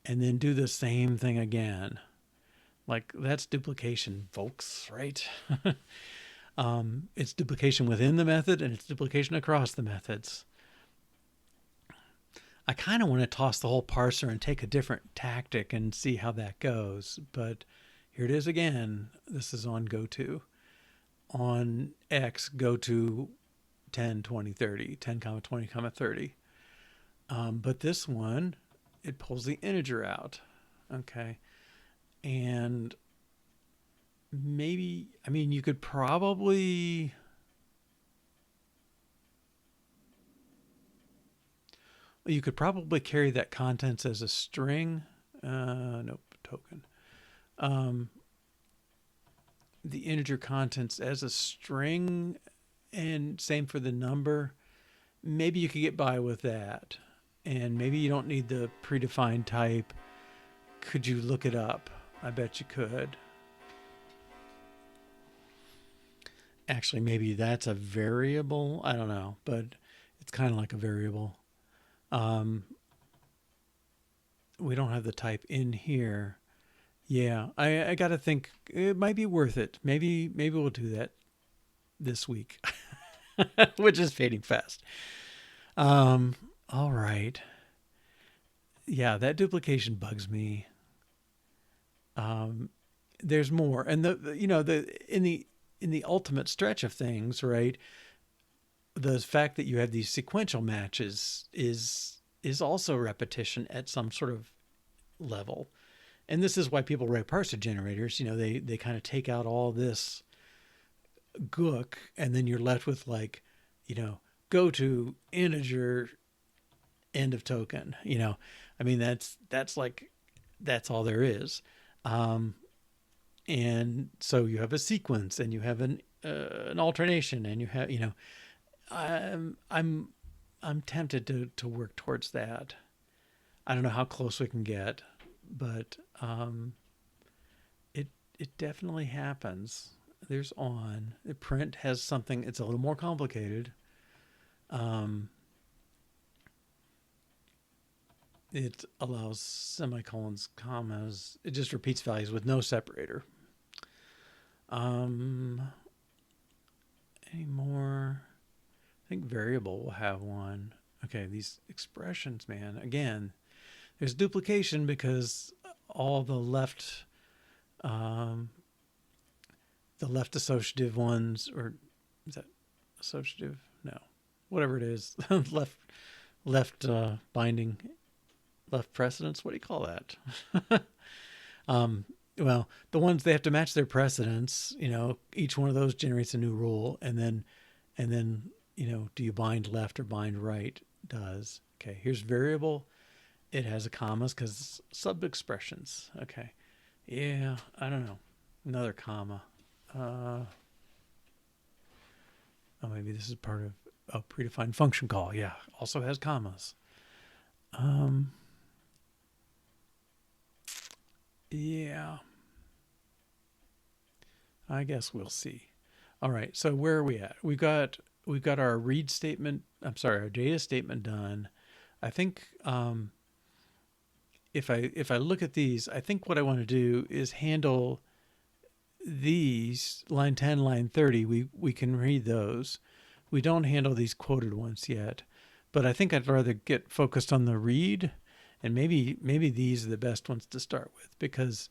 and then do the same thing again. Like that's duplication, folks, right? It's duplication within the method and it's duplication across the methods. I kind of want to toss the whole parser and take a different tactic and see how that goes. But here it is again. This is on goto. On X, go to 10, 20, 30, 10, 20, 30. But this one, it pulls the integer out. Okay. And maybe, you could probably... You could probably carry that contents as a string. Nope, token. The integer contents as a string, and same for the number. Maybe you could get by with that. And maybe you don't need the predefined type. Could you look it up? I bet you could. Actually, maybe that's a variable. I don't know, but it's kind of like a variable. We don't have the type in here. Yeah, I got to think it might be worth it. Maybe we'll do that this week, which is fading fast. All right. Yeah, that duplication bugs me. There's more, and in the ultimate stretch of things, right? The fact that you have these sequential matches is also repetition at some sort of level. And this is why people write parser generators. They kind of take out all this gook, and then you're left with go to integer end of token. That's all there is. And so you have a sequence, and you have an alternation, and you have I'm tempted to work towards that. I don't know how close we can get, but it definitely happens. There's on. The print has something. It's a little more complicated. It allows semicolons, commas. It just repeats values with no separator. Any more? I think variable will have one. Okay, these expressions, man. Again, there's duplication because all the left associative ones, or is that associative? No, whatever it is, left binding, left precedence. What do you call that? well, the ones they have to match their precedence. Each one of those generates a new rule, and then do you bind left or bind right? Does. Okay, here's variable. It has a commas because sub expressions. Okay, yeah, I don't know. Another comma. Oh, maybe this is part of a predefined function call. Yeah, also has commas. Yeah, I guess we'll see. All right, so where are we at? We've got our read statement. I'm sorry, our data statement done. I think if I look at these, I think what I want to do is handle these line 10, line 30. We can read those. We don't handle these quoted ones yet, but I think I'd rather get focused on the read, and maybe these are the best ones to start with because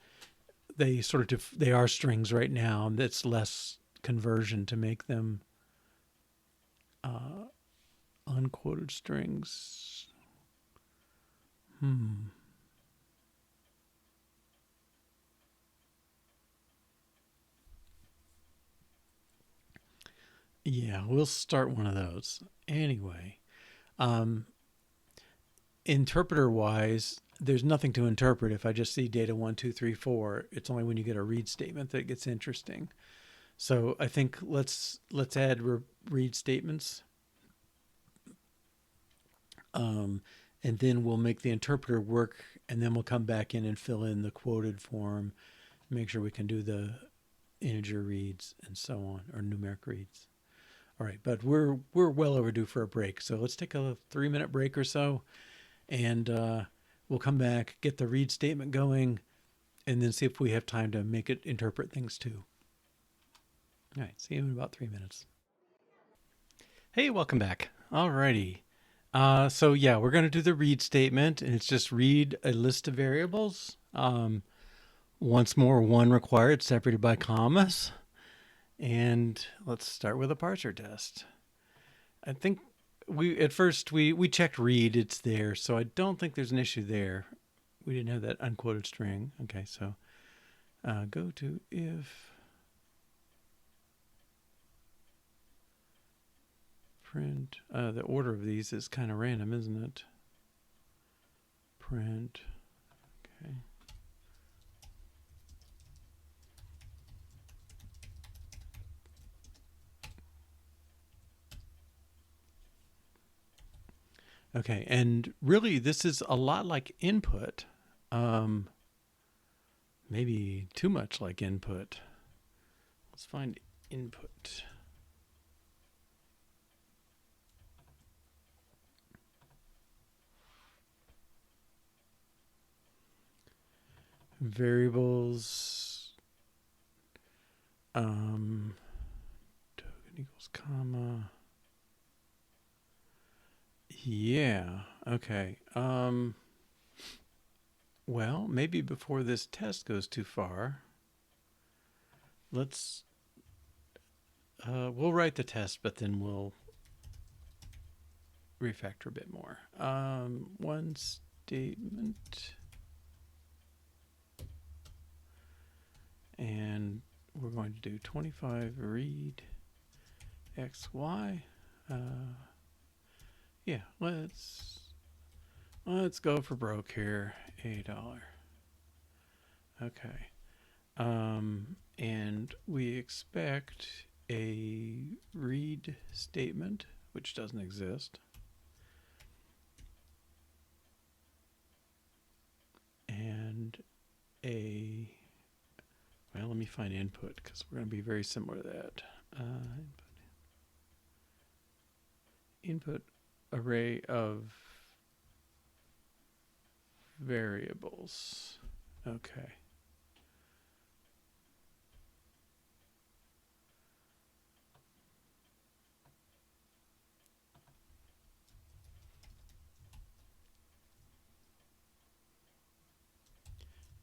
they are strings right now, and it's less conversion to make them unquoted strings. Yeah, we'll start one of those anyway. Interpreter wise, there's nothing to interpret if I just see data 1, 2, 3, 4. It's only when you get a read statement that it gets interesting. So I think let's add read statements, and then we'll make the interpreter work, and then we'll come back in and fill in the quoted form, make sure we can do the integer reads and so on, or numeric reads. All right, but we're well overdue for a break, so let's take a 3-minute break or so, and we'll come back, get the read statement going, and then see if we have time to make it interpret things too. All right, see you in about 3 minutes. Hey, welcome back. All righty. So yeah, we're going to do the read statement, and it's just read a list of variables. Once more, one required, separated by commas. And let's start with a parser test. I think at first we checked read, it's there, so I don't think there's an issue there. We didn't have that unquoted string. Okay, so go to if print. The order of these is kind of random, isn't it? Print. Okay. Okay, and really this is a lot like input. Maybe too much like input. Let's find input. Variables. Token equals comma. Yeah. Okay. Well, maybe before this test goes too far, let's we'll write the test, but then we'll refactor a bit more. One statement, and we're going to do 25 read xy. Yeah, let's go for broke here. $1. Okay. And we expect a read statement, which doesn't exist. And well, let me find input because we're going to be very similar to that. Input array of variables. Okay.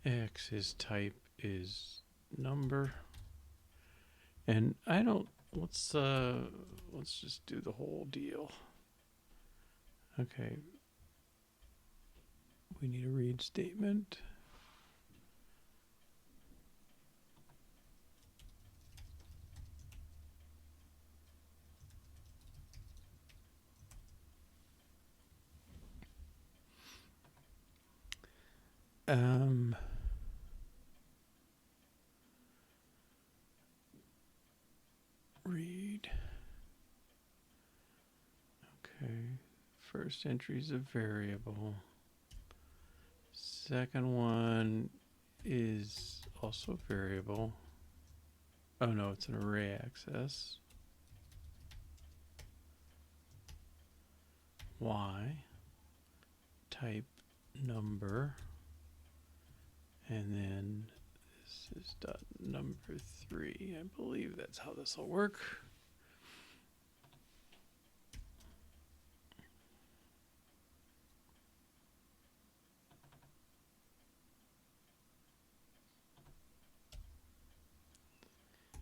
X his type is number, and I don't. Let's just do the whole deal. Okay. We need a read statement. Um, read. Okay. First entry is a variable. Second one is also variable. Oh no, it's an array access. Y, type number, and then this is dot number 3. I believe that's how this will work.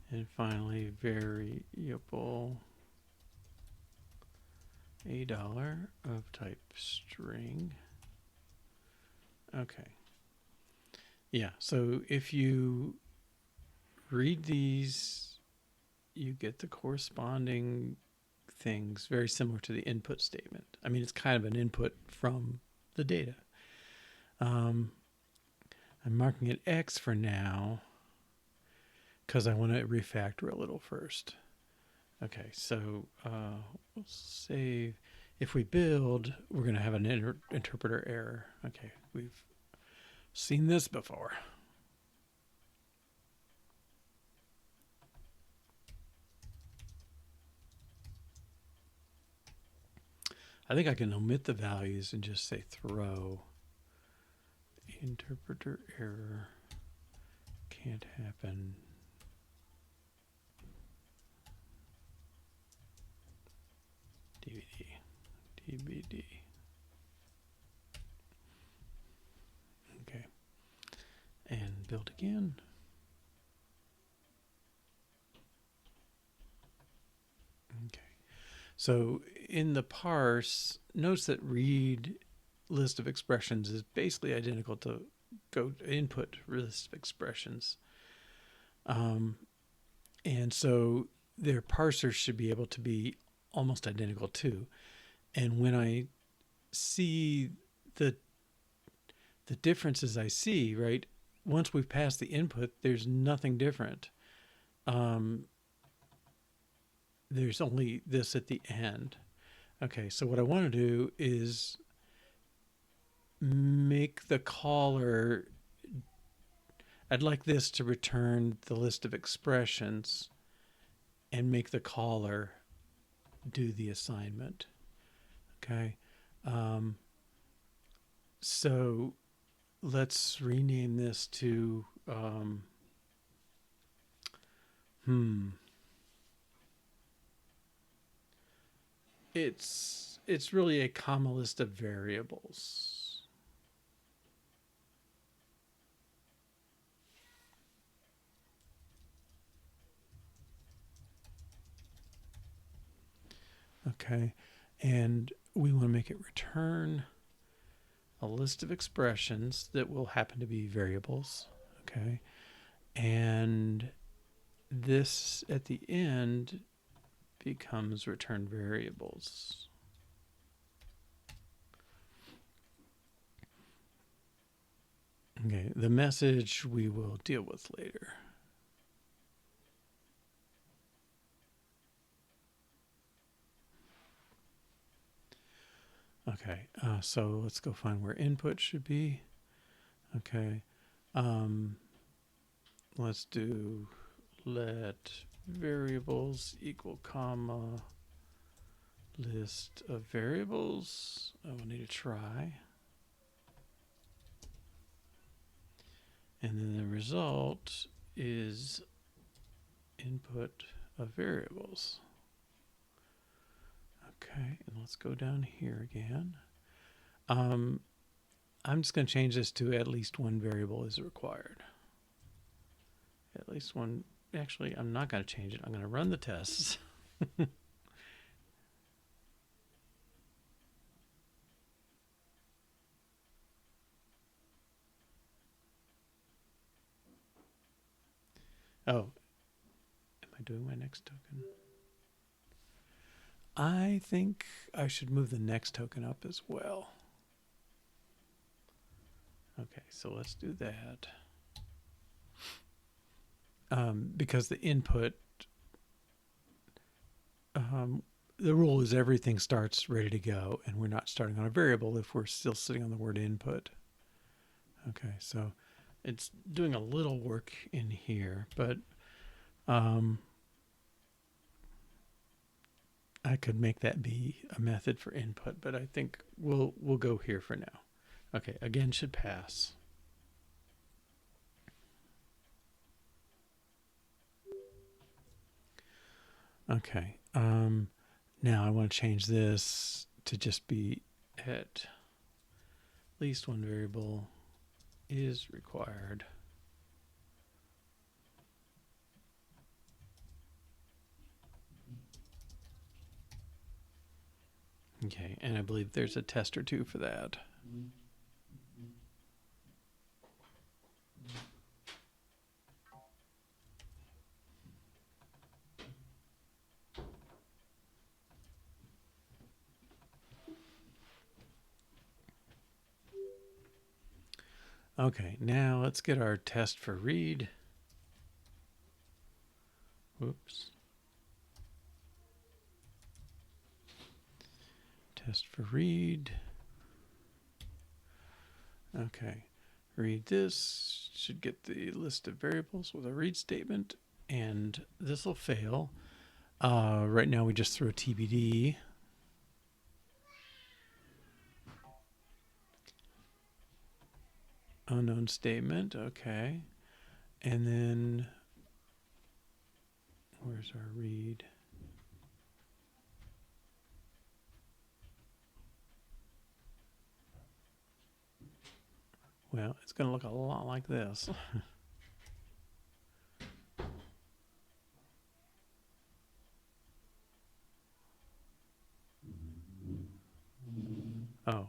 And finally, variable $1 of type string. Okay. Yeah, so if you read these, you get the corresponding things very similar to the input statement. I mean, it's kind of an input from the data. I'm marking it X for now because I want to refactor a little first. Okay, so we'll save. If we build, we're going to have an interpreter error. Okay, we've seen this before. I think I can omit the values and just say throw. Interpreter error can't happen. DBD. Okay. And build again. Okay. So in the parse, notice that read list of expressions is basically identical to go input list of expressions. And so their parsers should be able to be almost identical too. And when I see the differences I see, right, once we've passed the input, there's nothing different. There's only this at the end. Okay, so what I want to do is make the caller, I'd like this to return the list of expressions and make the caller do the assignment. Okay, so let's rename this to it's really a comma list of variables. Okay, and we want to make it return a list of expressions that will happen to be variables. Okay, and this at the end becomes return variables. Okay, the message we will deal with later. Okay, so let's go find where input should be. Okay, let's do let variables equal comma list of variables. I will need a try. And then the result is input of variables. Okay, and let's go down here again. I'm just going to change this to at least one variable is required. At least one. Actually, I'm not going to change it. I'm going to run the tests. Oh, am I doing my next token? I think I should move the next token up as well. Okay, so let's do that. Because the input, the rule is everything starts ready to go, and we're not starting on a variable if we're still sitting on the word input. Okay, so it's doing a little work in here, but I could make that be a method for input, but I think we'll go here for now. Okay, again should pass. Okay, now I want to change this to just be at least one variable is required. Okay, and I believe there's a test or two for that. Okay, now let's get our test for read. Whoops. Test for read. Okay, read this, should get the list of variables with a read statement, and this will fail. Right now we just throw TBD. Unknown statement, okay. And then, where's our read? Well, it's going to look a lot like this. Oh,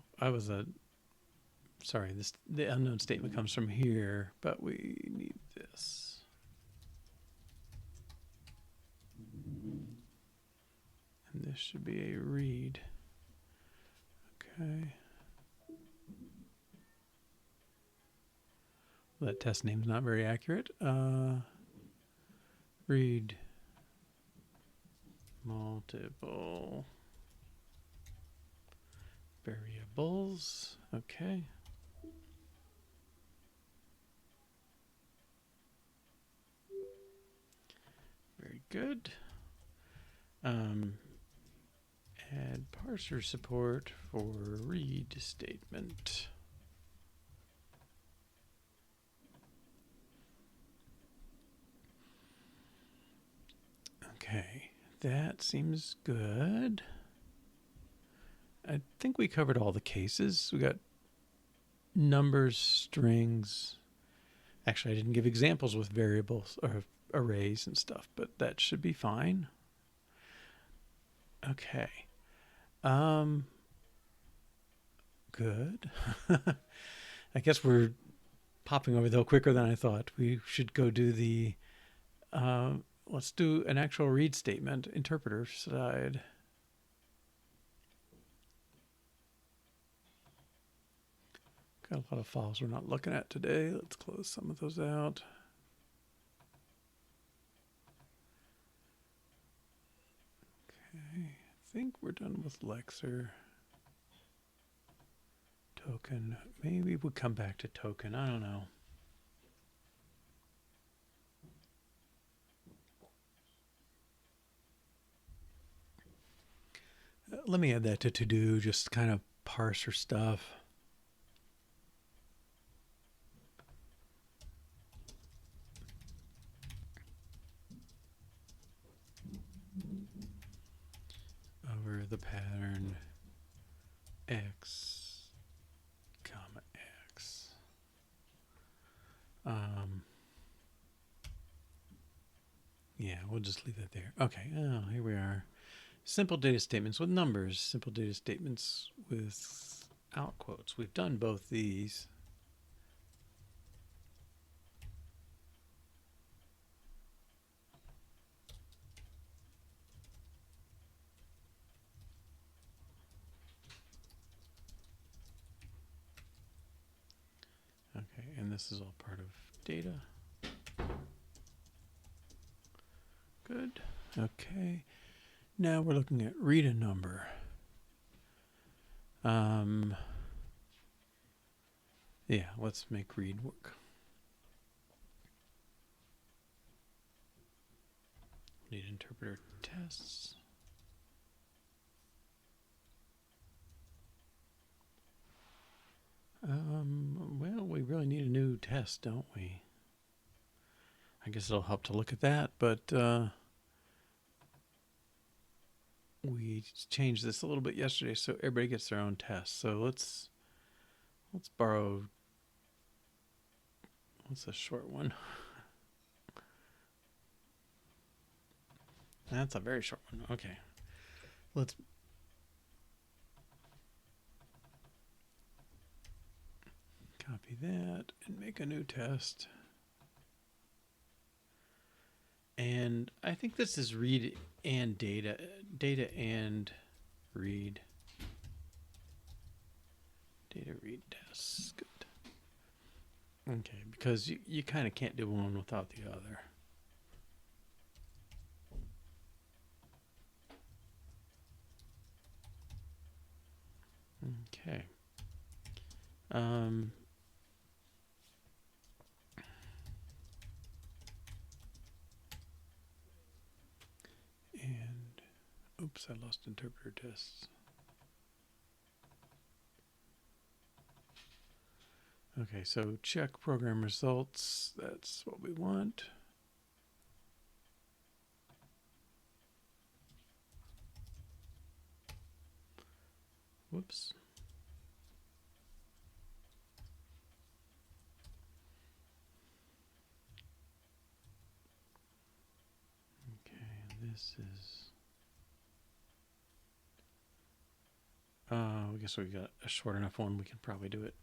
sorry, the unknown statement comes from here, but we need this. And this should be a read. Okay. Well, that test name's not very accurate. Read multiple variables. Okay. Very good. Add parser support for read statement. Okay, that seems good. I think we covered all the cases. We got numbers, strings. Actually, I didn't give examples with variables or arrays and stuff, but that should be fine. Okay. Good. I guess we're popping over though quicker than I thought. We should go do the, let's do an actual read statement, interpreter side. Got a lot of files we're not looking at today. Let's close some of those out. Okay, I think we're done with lexer. Token, maybe we'll come back to token, I don't know. Let me add that to do, just kind of parser stuff. Over the pattern x, comma x. Yeah, we'll just leave that there. Okay, here we are. Simple data statements with numbers, simple data statements without quotes. We've done both these. this is all part of data. Good. Okay. Now we're looking at read a number. Yeah, let's make read work. Need interpreter tests. Well, we really need a new test, don't we? I guess it'll help to look at that, but we changed this a little bit yesterday, so everybody gets their own test. So let's borrow. What's a short one? That's a very short one. Okay, let's. Copy that and make a new test. And I think this is read and data and read. Data read tests. Good. Okay, because you kind of can't do one without the other. Okay. And oops, I lost interpreter tests. Okay, so check program results. That's what we want. Whoops. Okay, this is. I guess we got a short enough one. We can probably do it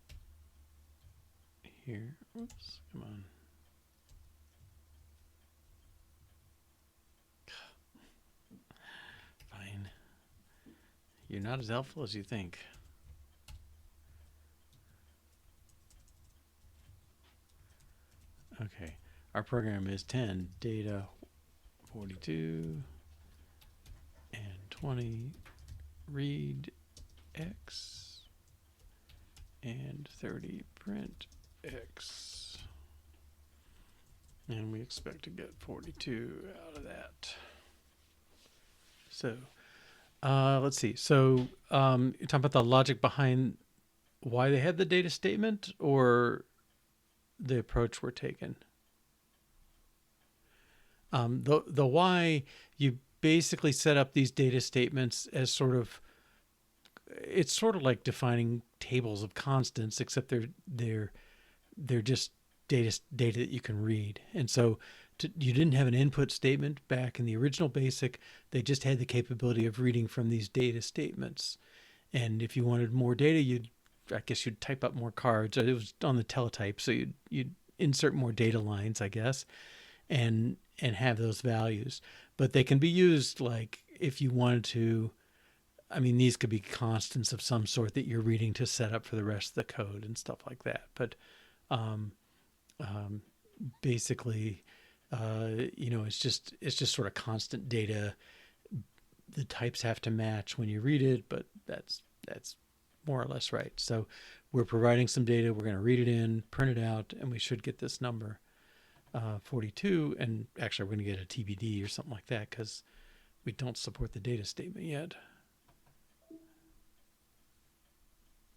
here. Oops, come on. Fine. You're not as helpful as you think. Okay, our program is 10 data 42 and 20 read X and 30 print X. And we expect to get 42 out of that. So let's see. So you're talking about the logic behind why they had the data statement or the approach we're taking? The why, you basically set up these data statements as sort of, it's sort of like defining tables of constants, except they're just data that you can read. And so you didn't have an input statement back in the original BASIC. They just had the capability of reading from these data statements. And if you wanted more data, I guess you'd type up more cards. It was on the teletype, so you'd insert more data lines, I guess, and have those values. But they can be used like if you wanted to. I mean, these could be constants of some sort that you're reading to set up for the rest of the code and stuff like that. But basically, it's just sort of constant data. The types have to match when you read it, but that's more or less right. So we're providing some data. We're going to read it in, print it out, and we should get this number 42. And actually, we're going to get a TBD or something like that because we don't support the data statement yet.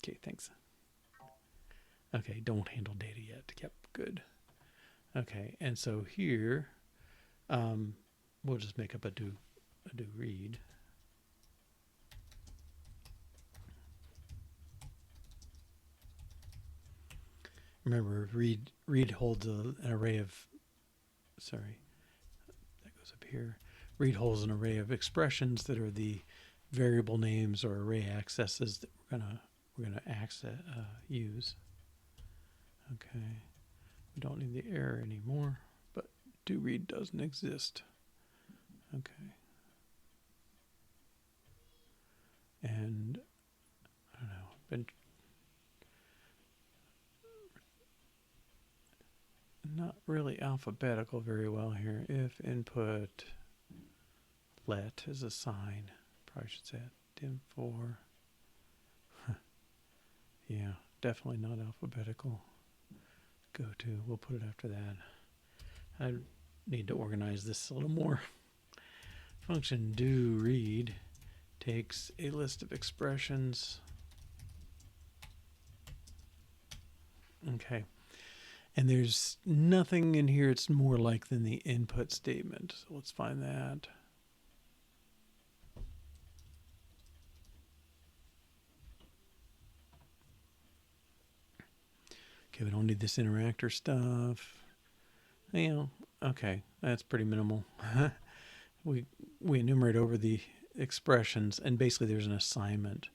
Okay, thanks. Okay, don't handle data yet. Yep, good. Okay, and so here, we'll just make up a do read. Remember, read holds an array of. Sorry, that goes up here. Read holds an array of expressions that are the variable names or array accesses that we're gonna use. Okay, we don't need the error anymore, but do read doesn't exist. Okay, and I don't know. really alphabetical very well here. If input let is a sign, probably should say it. Dim4. Yeah, definitely not alphabetical. Go to, we'll put it after that. I need to organize this a little more. Function do read takes a list of expressions. Okay. And there's nothing in here it's more like than the input statement. So let's find that. Okay, we don't need this interactor stuff. You know, okay, that's pretty minimal. we enumerate over the expressions, and basically there's an assignment.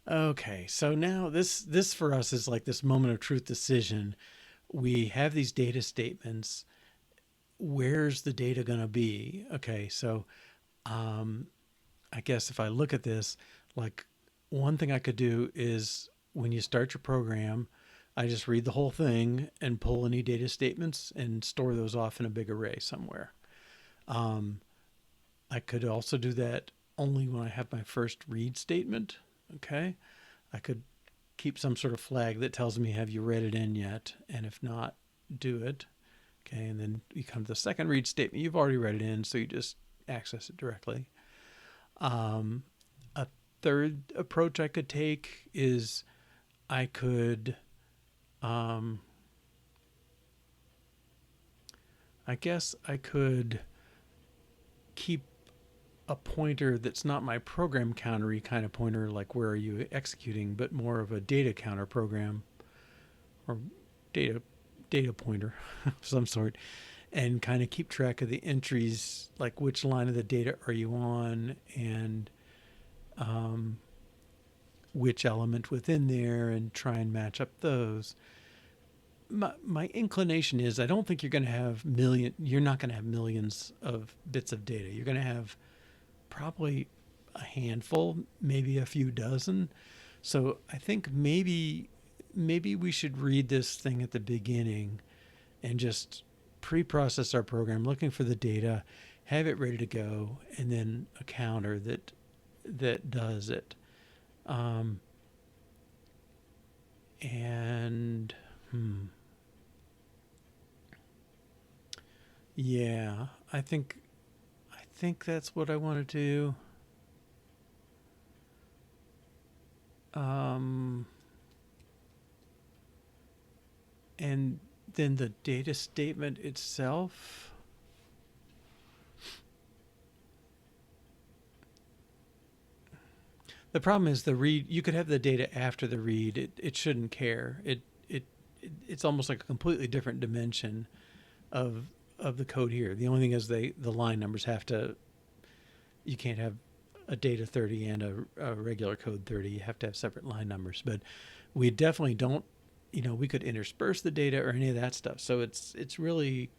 Okay, so now this for us is like this moment of truth decision. We have these data statements. Where's the data going to be? Okay, so I guess if I look at this, like one thing I could do is when you start your program, I just read the whole thing and pull any data statements and store those off in a big array somewhere. I could also do that only when I have my first read statement. Okay, I could keep some sort of flag that tells me, have you read it in yet? And if not, do it. Okay, and then you come to the second read statement. You've already read it in, so you just access it directly. A third approach I could take is I could, I guess I could keep a pointer that's not my program countery kind of pointer, like where are you executing, but more of a data counter program or data pointer of some sort, and kind of keep track of the entries, like which line of the data are you on, and which element within there, and try and match up those. My inclination is I don't think you're not going to have millions of bits of data. You're going to have probably a handful, maybe a few dozen. So I think maybe we should read this thing at the beginning and just pre-process our program looking for the data, have it ready to go, and then a counter that does it. Yeah, I think that's what I want to do. And then the data statement itself. The problem is the read. You could have the data after the read. It shouldn't care. It's almost like a completely different dimension of the code here. The only thing is the line numbers have to. You can't have a data 30 and a regular code 30. You have to have separate line numbers. But we definitely don't. We could intersperse the data or any of that stuff. So it's really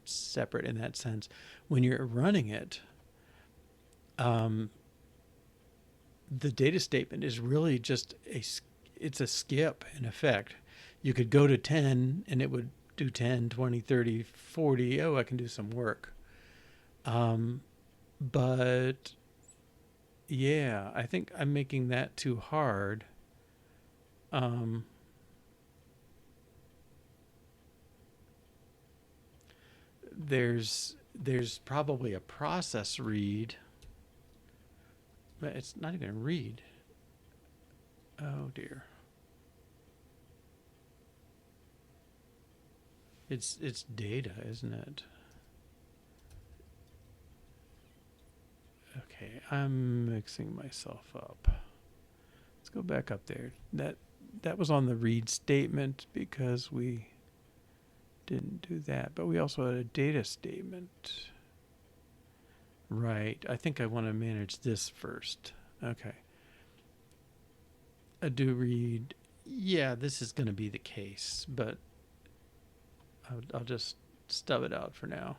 separate in that sense. When you're running it, the data statement is really just it's a skip in effect. You could go to 10 and it would do 10, 20, 30, 40. Oh, I can do some work. But yeah, I think I'm making that too hard. There's probably a process read, but it's not even a read. Oh dear. It's data, isn't it? Okay, I'm mixing myself up. Let's go back up there. That was on the read statement because we didn't do that, but we also had a data statement. Right, I think I want to manage this first. Okay. A do read. Yeah, this is going to be the case, but I'll just stub it out for now.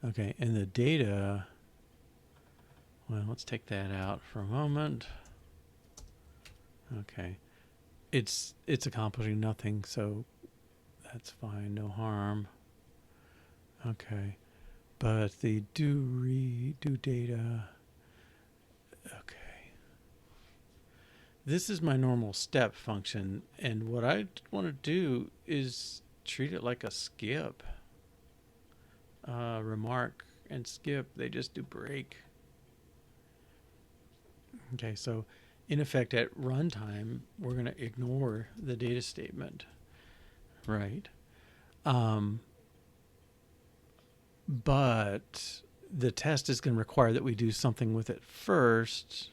Okay, and the data, Well, let's take that out for a moment. Okay. It's accomplishing nothing, so that's fine, no harm. Okay. But the do data. Okay. This is my normal step function, and what I want to do is treat it like a skip. Remark and skip, they just do break. Okay, so in effect at runtime, we're going to ignore the data statement, right? But the test is going to require that we do something with it first.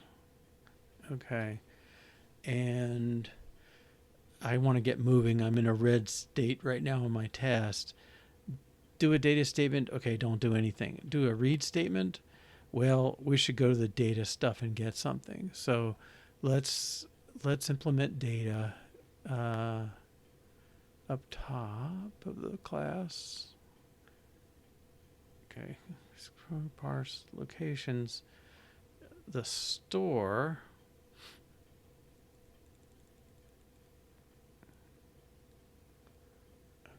Okay. And I want to get moving. I'm in a red state right now in my test. Do a data statement. Okay, don't do anything. Do a read statement. Well, we should go to the data stuff and get something. So let's implement data up top of the class. Okay, parse locations. The store.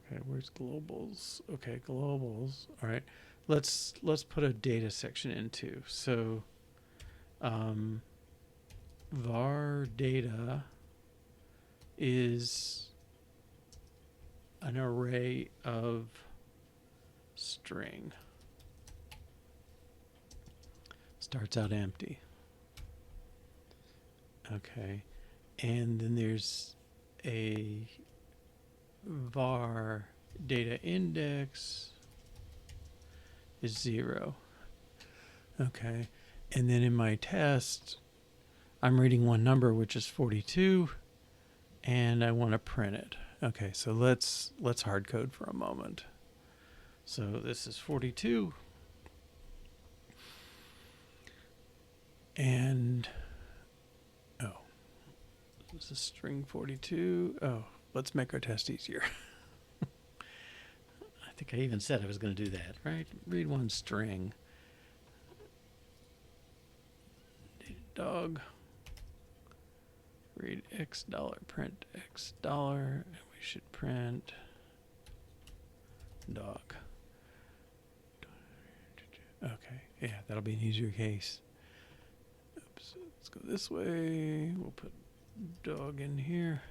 Okay, where's globals? Okay, globals. All right, let's put a data section into. So, var data is an array of string. Starts out empty. Okay, and then there's a var data index is 0. Okay, and then in my test, I'm reading one number, which is 42, and I want to print it. Okay, so let's hard code for a moment. So this is 42. And, oh, this is string 42. Oh, let's make our test easier. I think I even said I was going to do that, right? Read one string. Dog. Read $, print $, and we should print dog. Okay, yeah, that'll be an easier case. Oops, let's go this way. We'll put dog in here.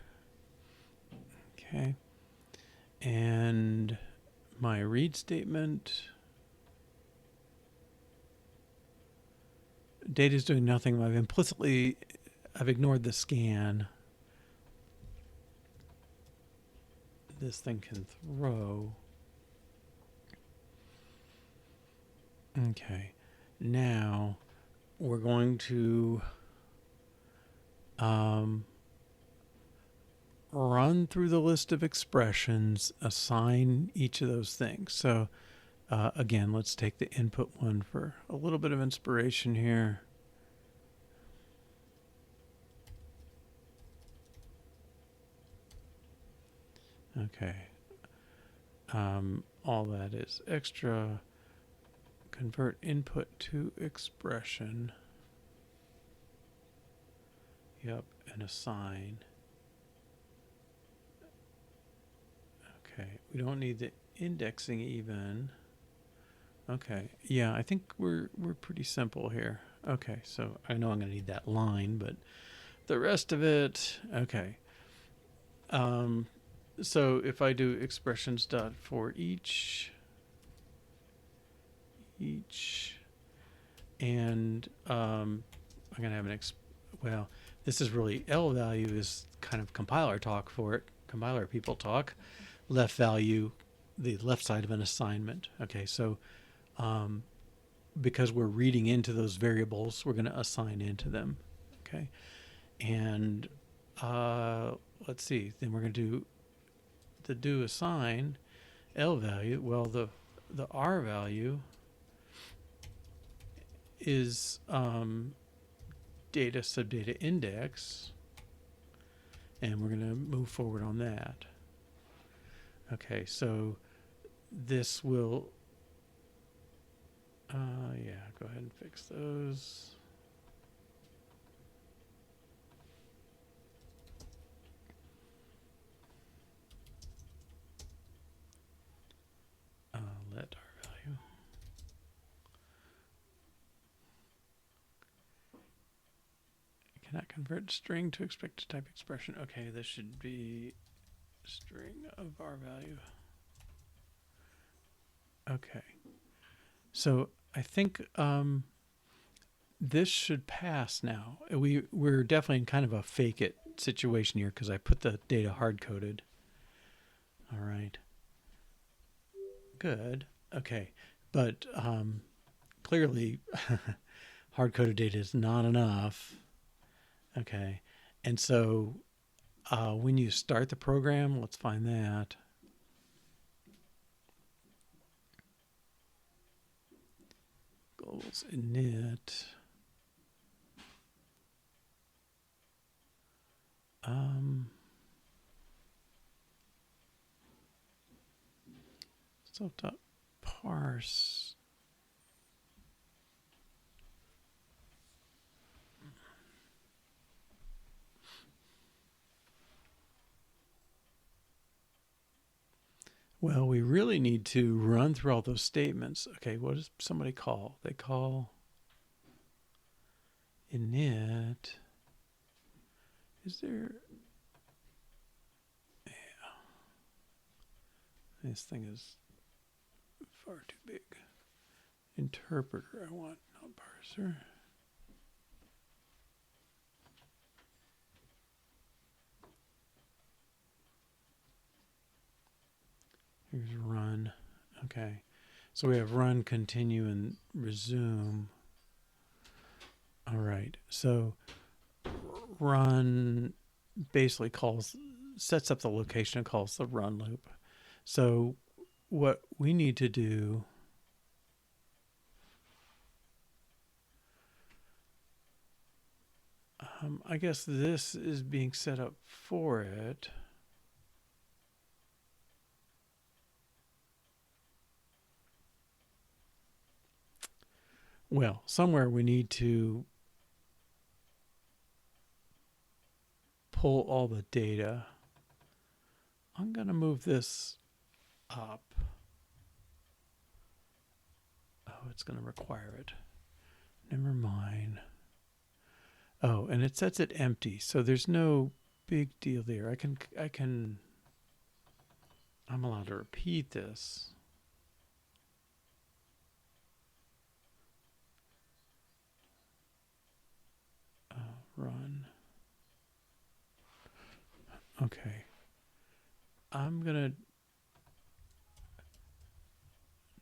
Okay. And my read statement. Data is doing nothing. I've ignored the scan. This thing can throw. Okay. Now we're going to run through the list of expressions, assign each of those things. So again, let's take the input one for a little bit of inspiration here. Okay. All that is extra. Convert input to expression. Yep, and assign. Okay, we don't need the indexing even. Okay, yeah, I think we're pretty simple here. Okay, so I know I'm going to need that line, but the rest of it, okay. So if I do expressions dot for each, and I'm going to have well, this is really L value is kind of compiler talk for it. Compiler people talk. Left value, the left side of an assignment. Okay, so because we're reading into those variables, we're going to assign into them. Okay, and let's see. Then we're going to do the do assign L value. Well, the R value is data subdata index, and we're going to move forward on that. Okay, so this will, yeah, go ahead and fix those. Cannot convert string to expected type expression. Okay, this should be string of var value. Okay. So I think this should pass now. We're definitely in kind of a fake it situation here because I put the data hard coded. All right. Good. Okay. But clearly hard coded data is not enough. Okay. And so when you start the program, let's find that. Globals init. Parse. Well, we really need to run through all those statements. Okay, what does somebody call? They call init. Is there... Yeah. This thing is far too big. Interpreter I want, not parser. Here's run. Okay. So we have run, continue, and resume. All right. So run basically sets up the location and calls the run loop. So what we need to do I guess this is being set up for it. Well, somewhere we need to pull all the data. I'm going to move this up. Oh, it's going to require it. Never mind. Oh, and it sets it empty, so there's no big deal there. I'm allowed to repeat this. Run. Okay. I'm gonna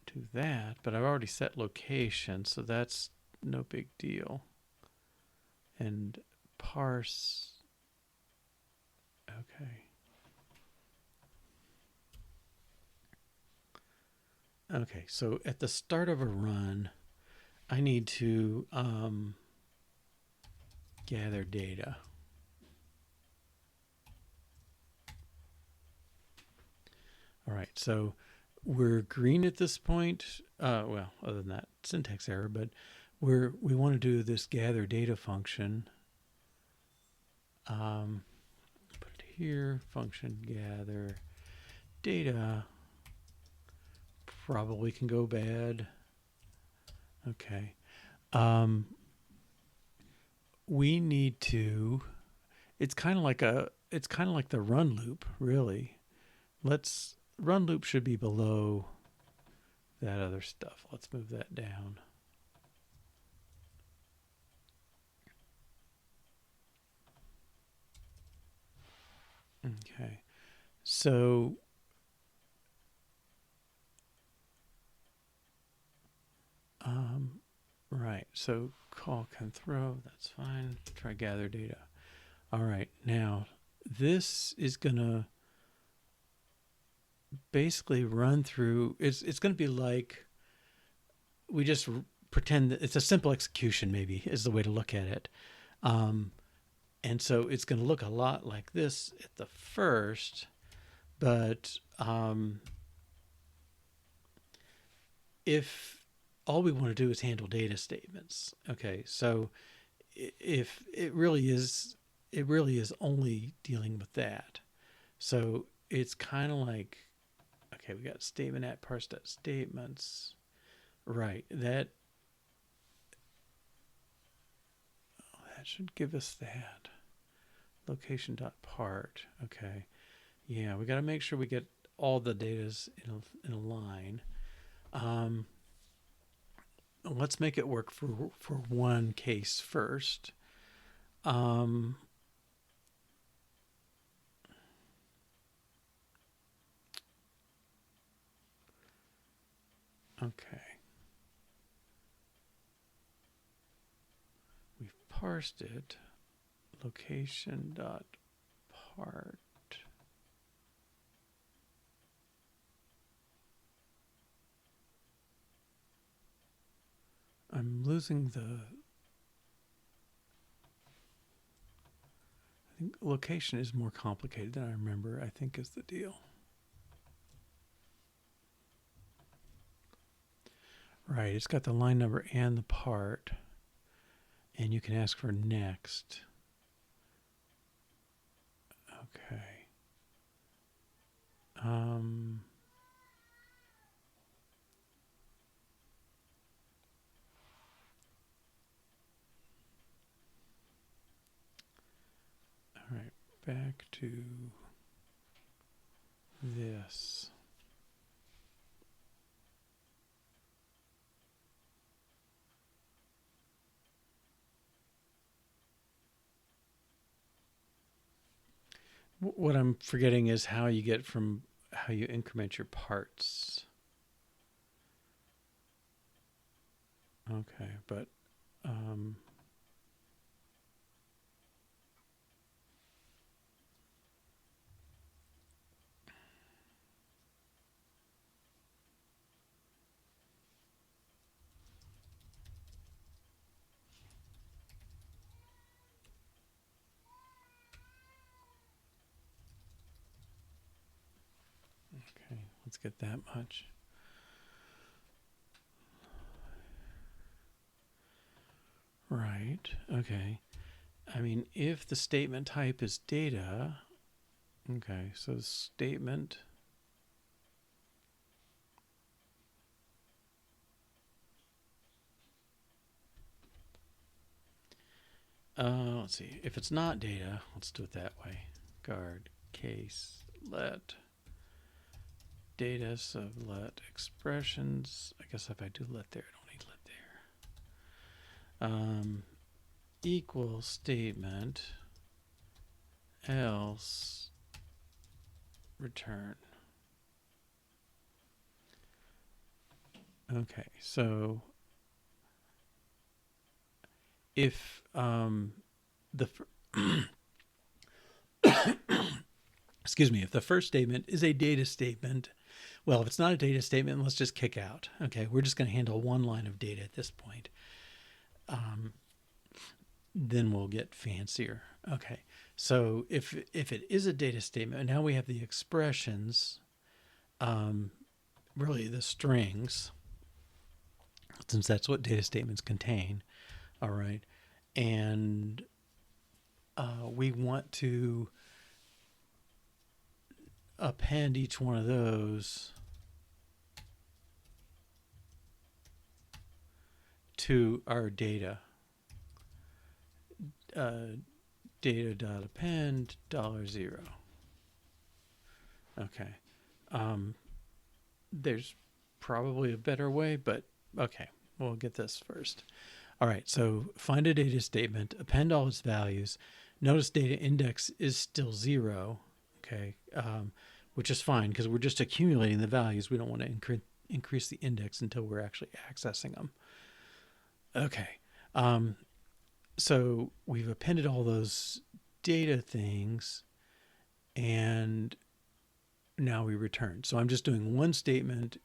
do that, but I've already set location, so that's no big deal. And parse. Okay. Okay, so at the start of a run, I need to gather data. All right, so we're green at this point. Well, other than that syntax error, but we want to do this gather data function. Put it here, function gather data. Probably can go bad. Okay. We need to, it's kind of like the run loop, really. Run loop should be below that other stuff. Let's move that down. Okay. So right. So call can throw, that's fine. Try gather data. All right. Now this is gonna basically run through, it's going to be like, we just pretend that it's a simple execution, maybe is the way to look at it. And so it's going to look a lot like this at the first, but if all we want to do is handle data statements, okay, so if it really is only dealing with that. So it's kind of like, okay, we got statement at parse.statements. Right, that That should give us that. Location.part. Okay. Yeah, we got to make sure we get all the datas in a line. Let's make it work for one case first. Okay. We've parsed it. Location.part. I'm losing the... I think location is more complicated than I remember, I think is the deal. Right, it's got the line number and the part. And you can ask for next. Okay. All right, back to this. What I'm forgetting is how you increment your parts. Okay, but okay, let's get that much. Right, okay. I mean, if the statement type is data, okay, so statement let's see. If it's not data, let's do it that way. Guard case let data sublet expressions. I guess if I do let there, I don't need let there. Equal statement else return. Okay, so if excuse me, if the first statement is a data statement, well, if it's not a data statement, let's just kick out. Okay, we're just going to handle one line of data at this point. Then we'll get fancier. Okay, so if it is a data statement, now we have the expressions, really the strings, since that's what data statements contain. All right, and we want to append each one of those to our data. Data.append $0. Okay. There's probably a better way, but okay, we'll get this first. All right, so find a data statement, append all its values. Notice data index is still 0, okay, which is fine because we're just accumulating the values. We don't want to increase the index until we're actually accessing them. Okay, so we've appended all those data things, and now we return. So I'm just doing one statement.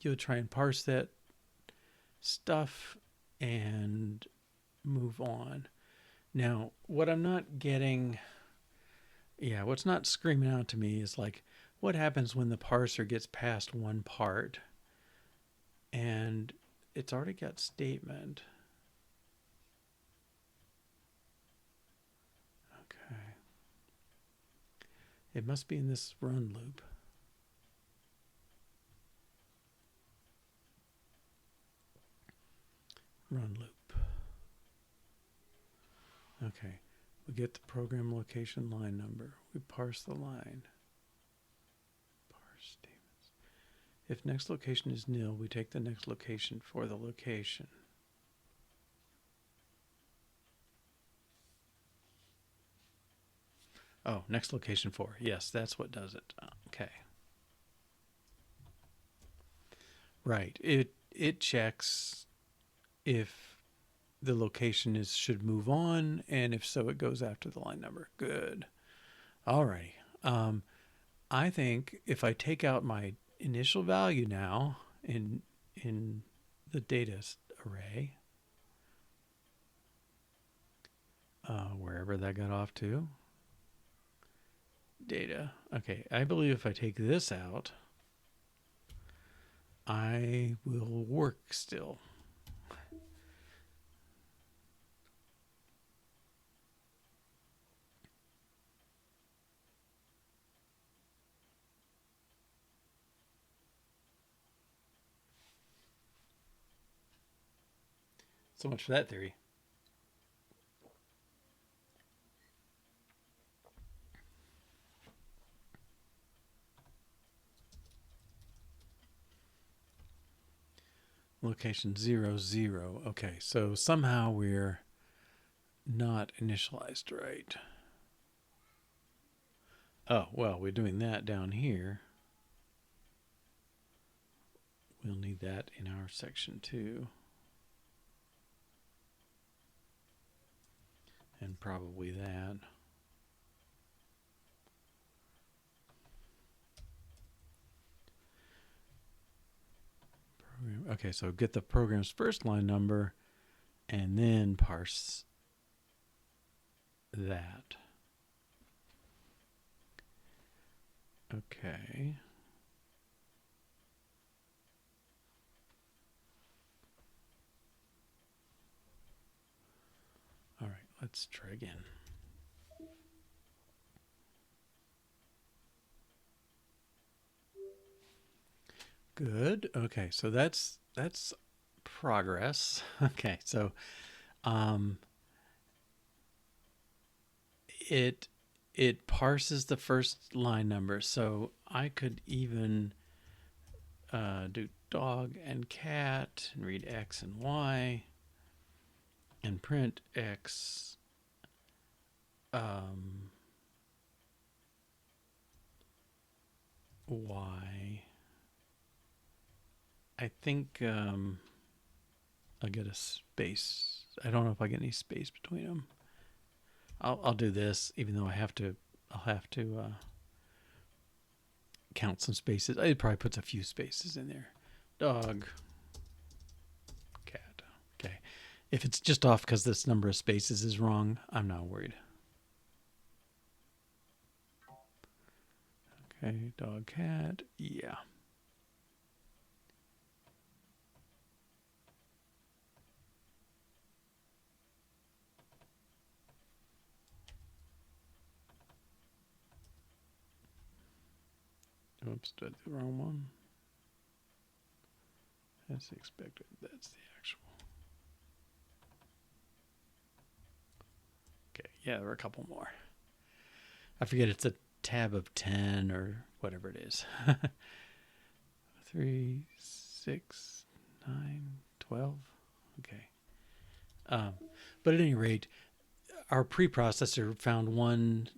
You'll try and parse that stuff and move on. Now, what I'm not getting, what's not screaming out to me is like, what happens when the parser gets past one part and it's already got statement. Okay. It must be in this run loop. Run loop. Okay, we get the program location line number. We parse the line. Parse statements. If next location is nil, we take the next location for the location. Oh, next location 4. Yes, that's what does it. Okay. Right. It checks if the location should move on, and if so, it goes after the line number. Good. Alrighty. I think if I take out my initial value now in the data array, wherever that got off to, data. Okay, I believe if I take this out, I will work still. So much for that theory. Location 0, 0. Okay, so somehow we're not initialized right. Oh, well, we're doing that down here. We'll need that in our section 2. And probably that. Okay, so get the program's first line number and then parse that. Okay. All right, let's try again. Good. Okay, so that's progress. Okay, so it parses the first line number. So I could even do dog and cat and read X and Y and print X Y. I think I'll get a space. I don't know if I get any space between them. I'll do this, even though I'll have to count some spaces. It probably puts a few spaces in there. Dog, cat. Okay. If it's just off because this number of spaces is wrong, I'm not worried. Okay, dog, cat. Yeah. Oops, did I do the wrong one? As expected, that's the actual. Okay, yeah, there are a couple more. I forget it's a tab of 10 or whatever it is. 3, 6, 9, 12. Okay. But at any rate, our preprocessor found one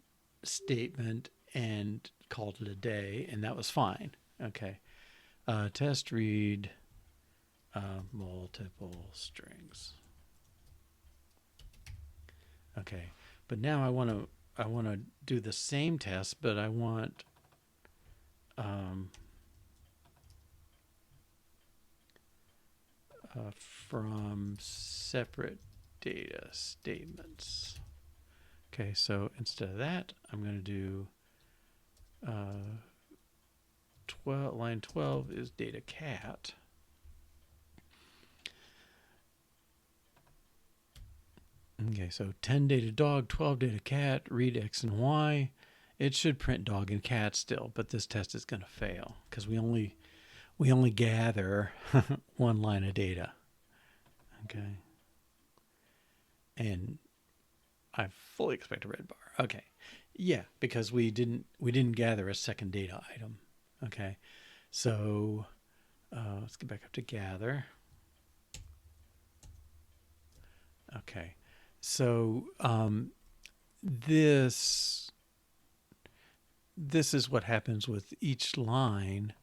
statement and called it a day, and that was fine. Okay. Test read multiple strings. Okay. But now I want to do the same test, but I want from separate data statements. Okay, so instead of that, I'm going to do line 12 is data cat. Okay, so 10 data dog, 12 data cat, read X and Y. It should print dog and cat still, but this test is going to fail because we only gather one line of data. Okay. And I fully expect a red bar. Okay. Yeah, because we didn't gather a second data item. Okay. So let's get back up to gather. Okay. So this is what happens with each line,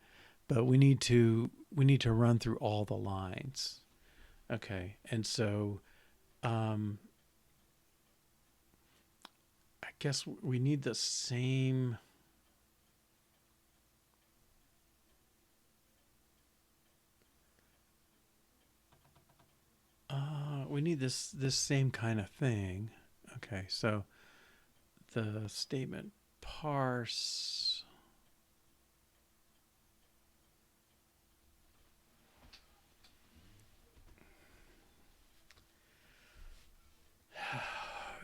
but we need to run through all the lines. Okay. And so I guess we need the same. We need this same kind of thing. Okay, so the statement parse.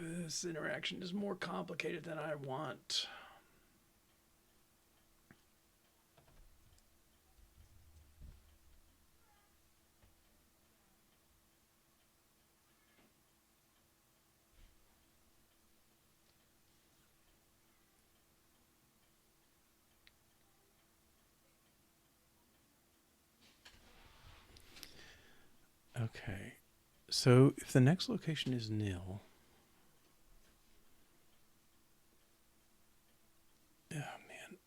This interaction is more complicated than I want. Okay, so if the next location is nil, oh man.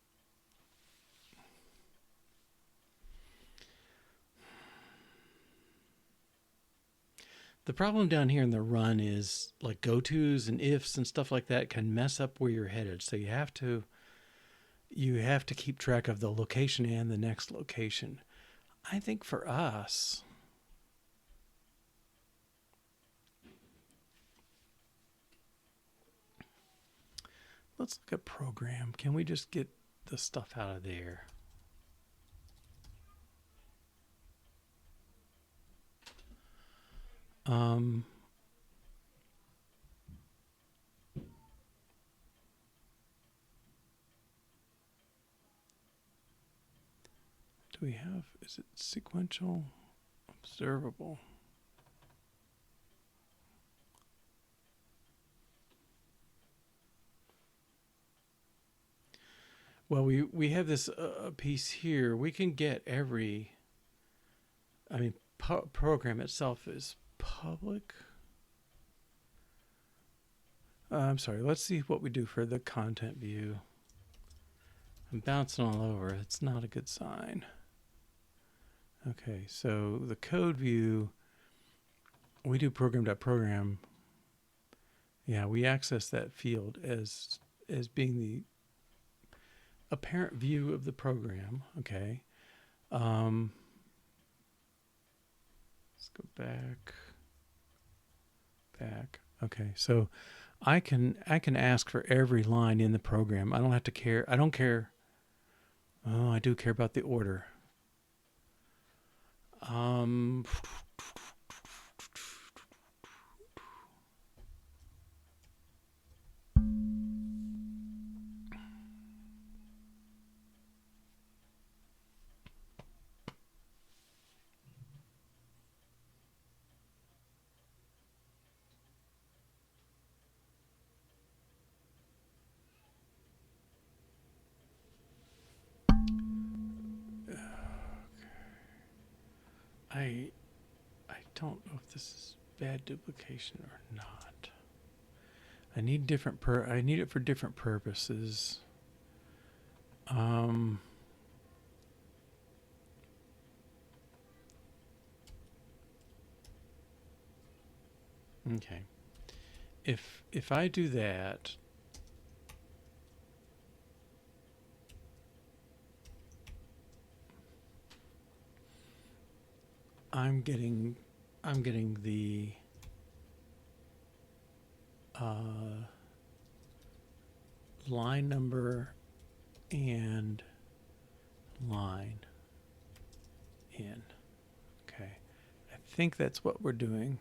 The problem down here in the run is like go-tos and ifs and stuff like that can mess up where you're headed. So you have to keep track of the location and the next location. I think for us, let's look at program. Can we just get the stuff out of there? Do we have, is it sequential, observable? Well, we have this piece here. We can get every, I mean, program itself is public. I'm sorry, let's see what we do for the content view. I'm bouncing all over. It's not a good sign. Okay, so the code view, we do program.program. Yeah, we access that field as being the apparent view of the program. Okay. Let's go back. Okay, so I can ask for every line in the program. I don't have to care. I don't care. Oh, I do care about the order. I don't know if this is bad duplication or not. I need I need it for different purposes. Okay. If I do that, I'm getting the line number and line in. Okay. I think that's what we're doing.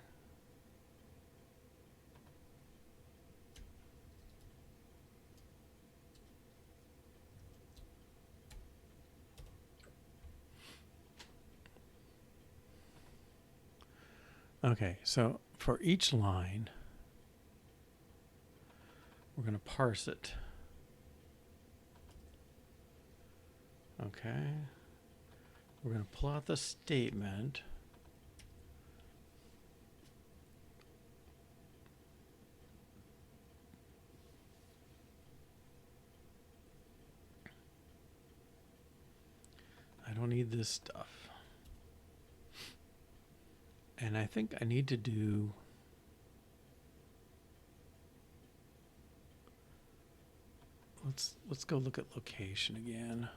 Okay, so for each line, We're going to parse it. Okay. We're going to pull out the statement. I don't need this stuff. And I think I need to do let's go look at location again.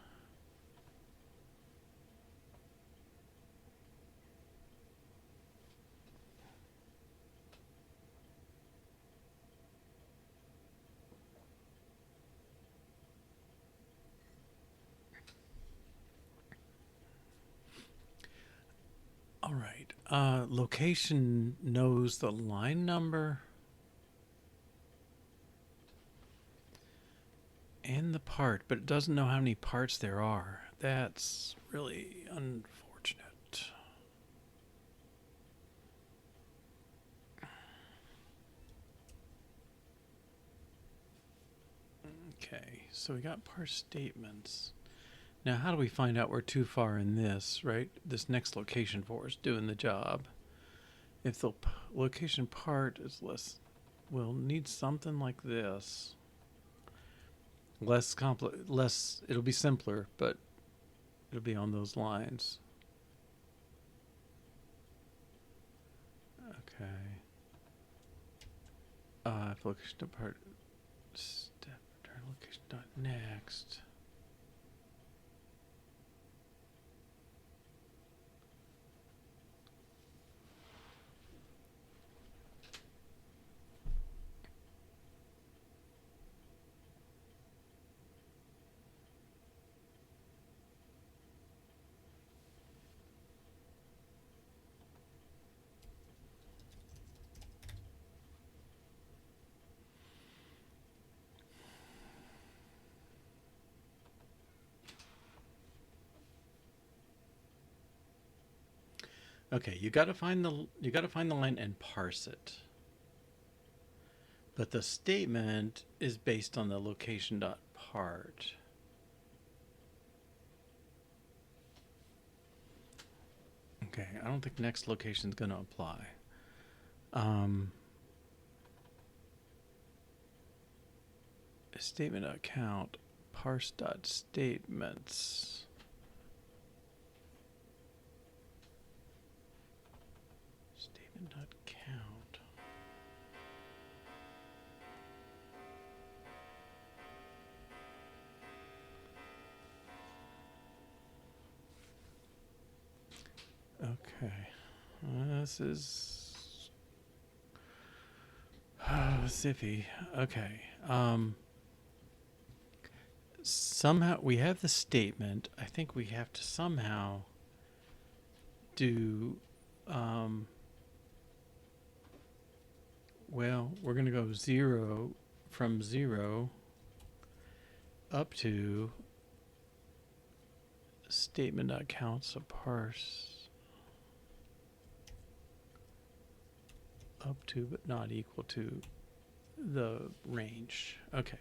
All right. Location knows the line number and the part, but it doesn't know how many parts there are. That's really unfortunate. Okay, so we got parse statements. Now, how do we find out we're too far in this, right? This next location for us doing the job. If the location part is less, we'll need something like this. Less it'll be simpler, but it'll be on those lines. Okay. If location part step return location dot next. Okay, you got to find the line and parse it. But the statement is based on the location dot part. Okay, I don't think next location is going to apply. Statement account parse dot statements. Statement dot count. Okay, this is zippy. Okay, somehow we have the statement. I think we have to somehow do. Well, we're going to go from 0 up to statement.counts of parse up to but not equal to the range. Okay.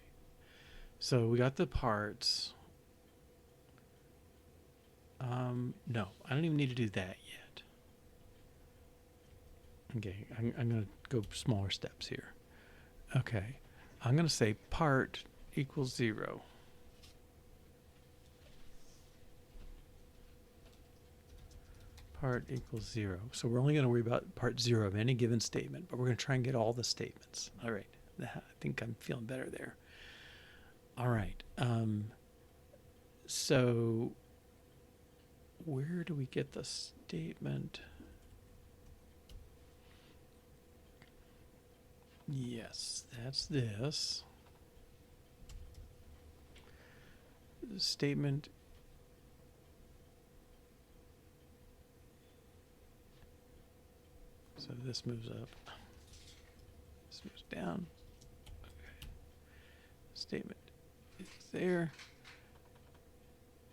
So we got the parts. No, I don't even need to do that yet. Okay, I'm going to go smaller steps here. Okay, I'm going to say part equals 0. Part equals 0. So we're only going to worry about part 0 of any given statement, but we're going to try and get all the statements. All right, I think I'm feeling better there. All right, so where do we get the statement? Yes, that's this. Statement so this moves up. This moves down. Okay. Statement is there.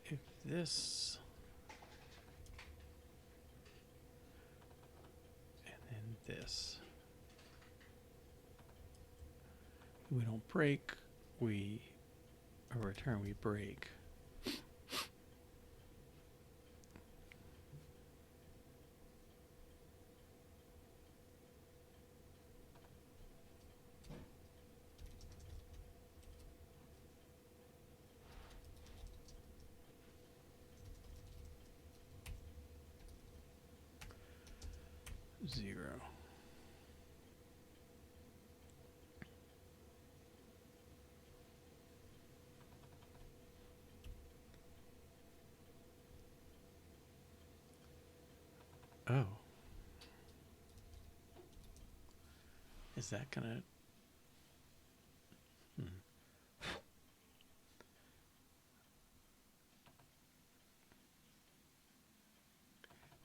If this and then this. We don't break, we return, we break. Zero. Oh. Is that gonna...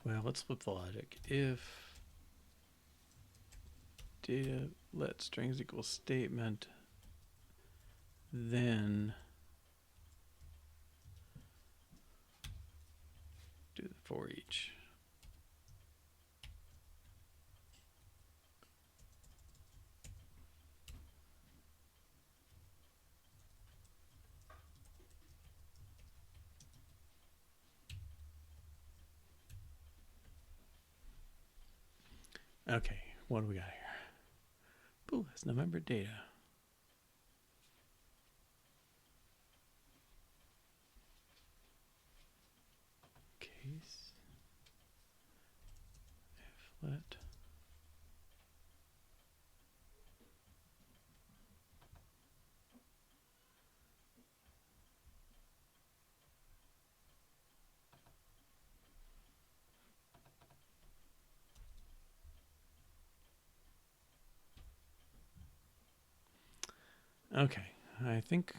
Well, let's flip the logic. If data let strings equal statement, then do the for each. Okay, what do we got here? Ooh, that's November data. Case if let Okay, I think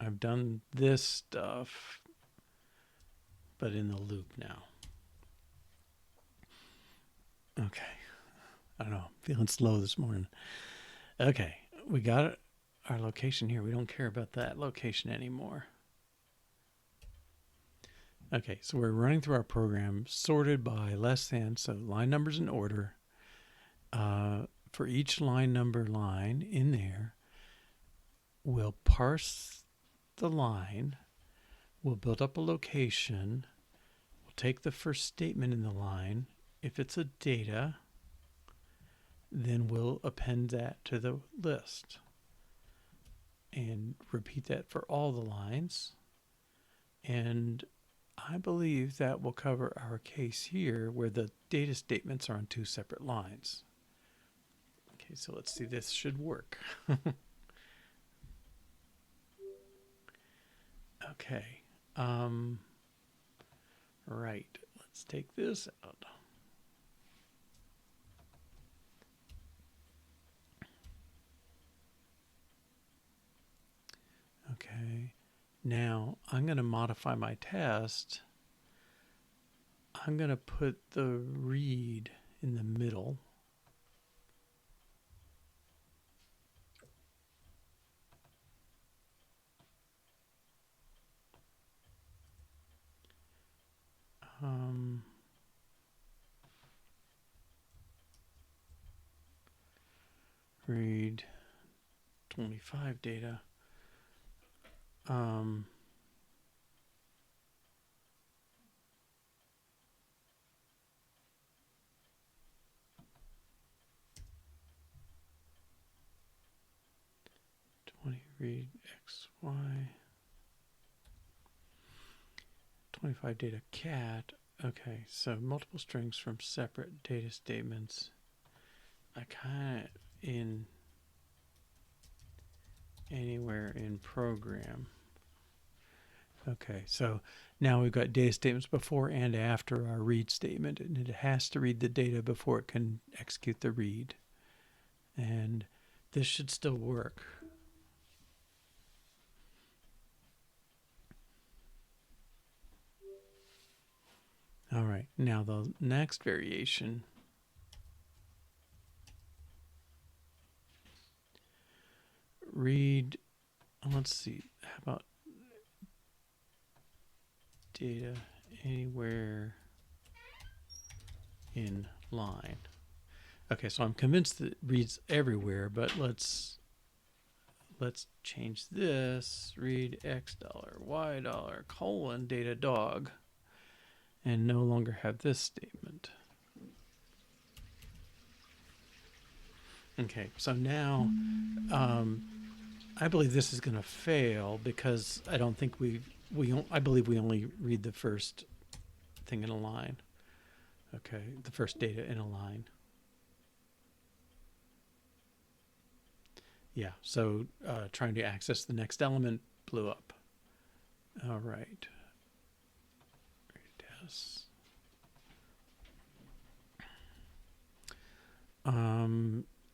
I've done this stuff, but in the loop now. Okay, I don't know, I'm feeling slow this morning. Okay, we got our location here. We don't care about that location anymore. Okay, so we're running through our program sorted by less than, so line numbers in order. For each line number line in there, we'll parse the line, we'll build up a location, we'll take the first statement in the line. If it's a data, then we'll append that to the list and repeat that for all the lines. And I believe that will cover our case here where the data statements are on two separate lines. Okay, so let's see, this should work. Okay. Right, let's take this out. Okay, now I'm going to modify my test. I'm going to put the read in the middle. Read 25 data. 20 read XY. 25 data cat. Okay, so multiple strings from separate data statements. I kind of in anywhere in program. Okay, so now we've got data statements before and after our read statement, and it has to read the data before it can execute the read. And this should still work. All right, now the next variation. Read, let's see, how about data anywhere in line? Okay, so I'm convinced that it reads everywhere, but let's let's change this, read $X, $Y, colon, data dog, and no longer have this statement. Okay, so now I believe this is going to fail because I don't think I believe we only read the first thing in a line. Okay, the first data in a line. Yeah, so trying to access the next element blew up. All right. Yes.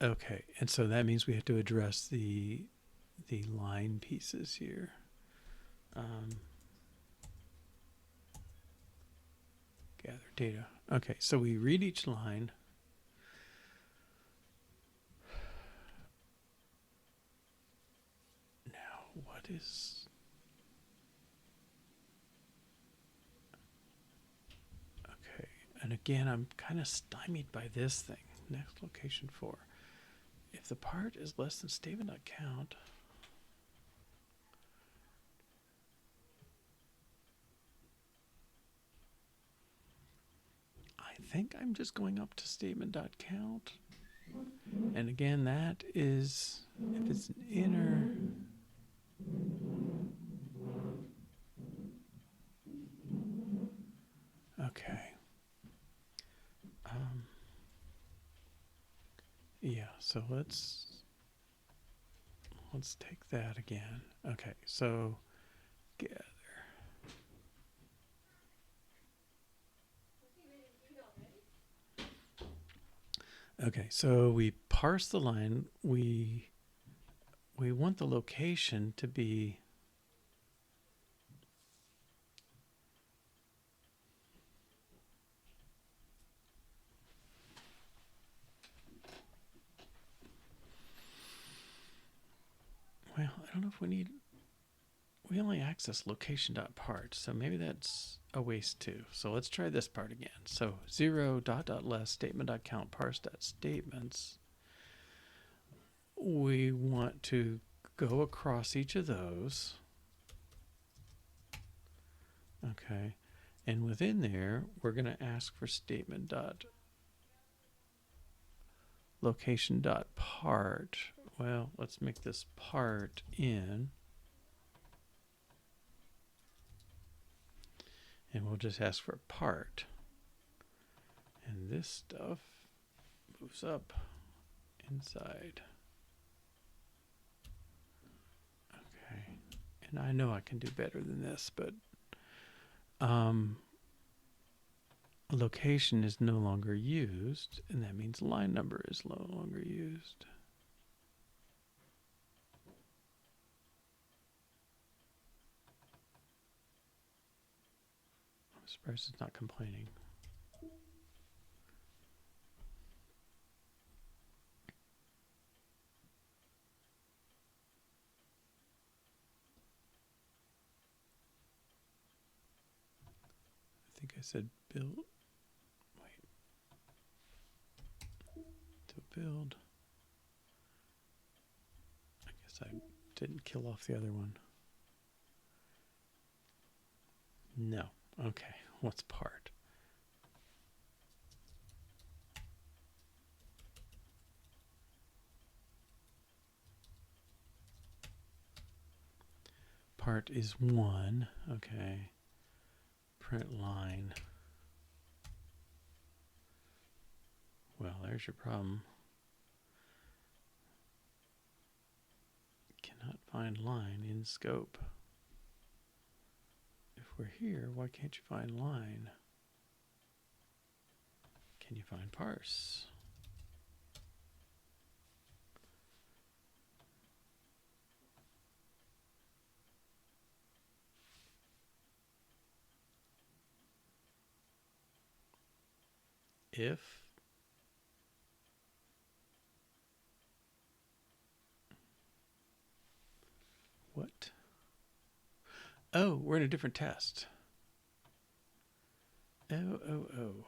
Okay, and so that means we have to address the line pieces here. Gather data. Okay, so we read each line. Now, what is... Okay, and again, I'm kind of stymied by this thing. Next location 4. If the part is less than statement.count, I think I'm just going up to statement.count. And again, that is, if it's an inner, okay. Yeah, so let's take that again. Okay, so gather. Okay, so we parse the line. We want the location to be well, I don't know if we only access location.part, so maybe that's a waste too. So let's try this part again. So 0 ... less statement.count parse.statements. We want to go across each of those. Okay. And within there, we're going to ask for statement.location.part. Well, let's make this part in. And we'll just ask for part. And this stuff moves up inside. Okay. And I know I can do better than this, but location is no longer used, and that means line number is no longer used. I'm surprised it's not complaining. I think I said build. Wait. To build. I guess I didn't kill off the other one. No. Okay. What's part? Part is 1. Okay. Print line. Well, there's your problem. Cannot find line in scope. If we're here, why can't you find line? Can you find parse? If what? Oh, we're in a different test. Oh.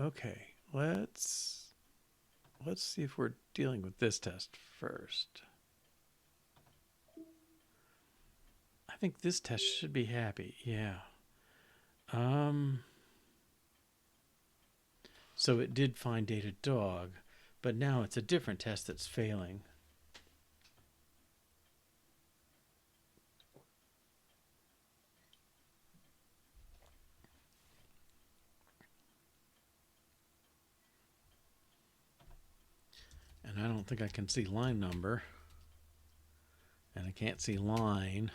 Okay, let's see if we're dealing with this test first. I think this test should be happy. Yeah. So it did find data dog, but now it's a different test that's failing. And I don't think I can see line number. And I can't see line.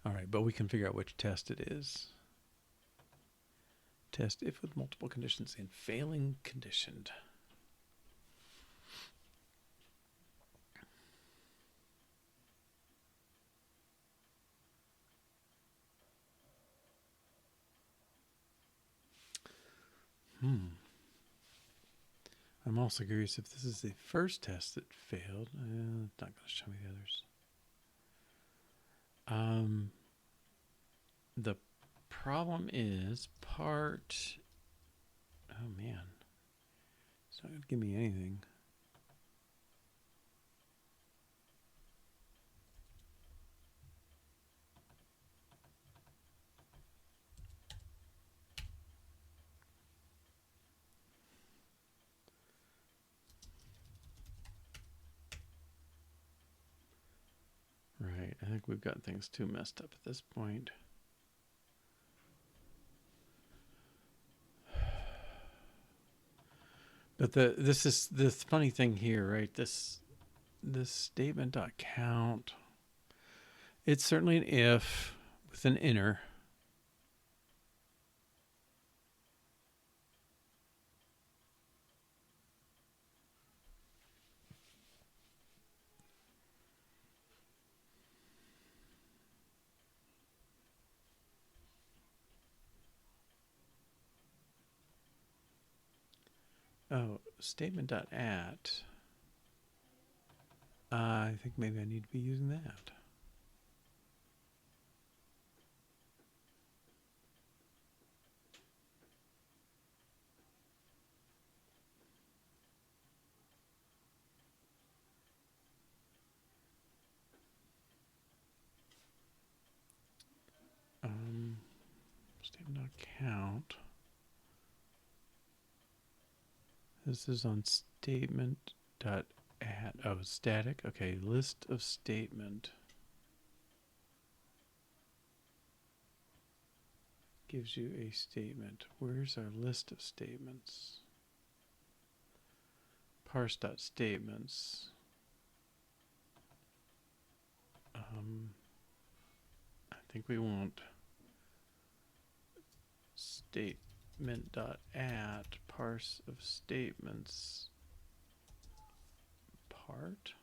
All right, but we can figure out which test it is. Test if with multiple conditions and failing conditioned. I'm also curious if this is the first test that failed. It's not going to show me the others. The problem is part. Oh man, it's not going to give me anything. Right, I think we've got things too messed up at this point. But this is the funny thing here, right? This statement.count. It's certainly an if with an inner. Oh, statement.at. I think maybe I need to be using that. Statement.count. This is on statement.at. Oh, static. Okay, list of statement. Gives you a statement. Where's our list of statements? Parse.statements. I think we want statement.at parse of statements part.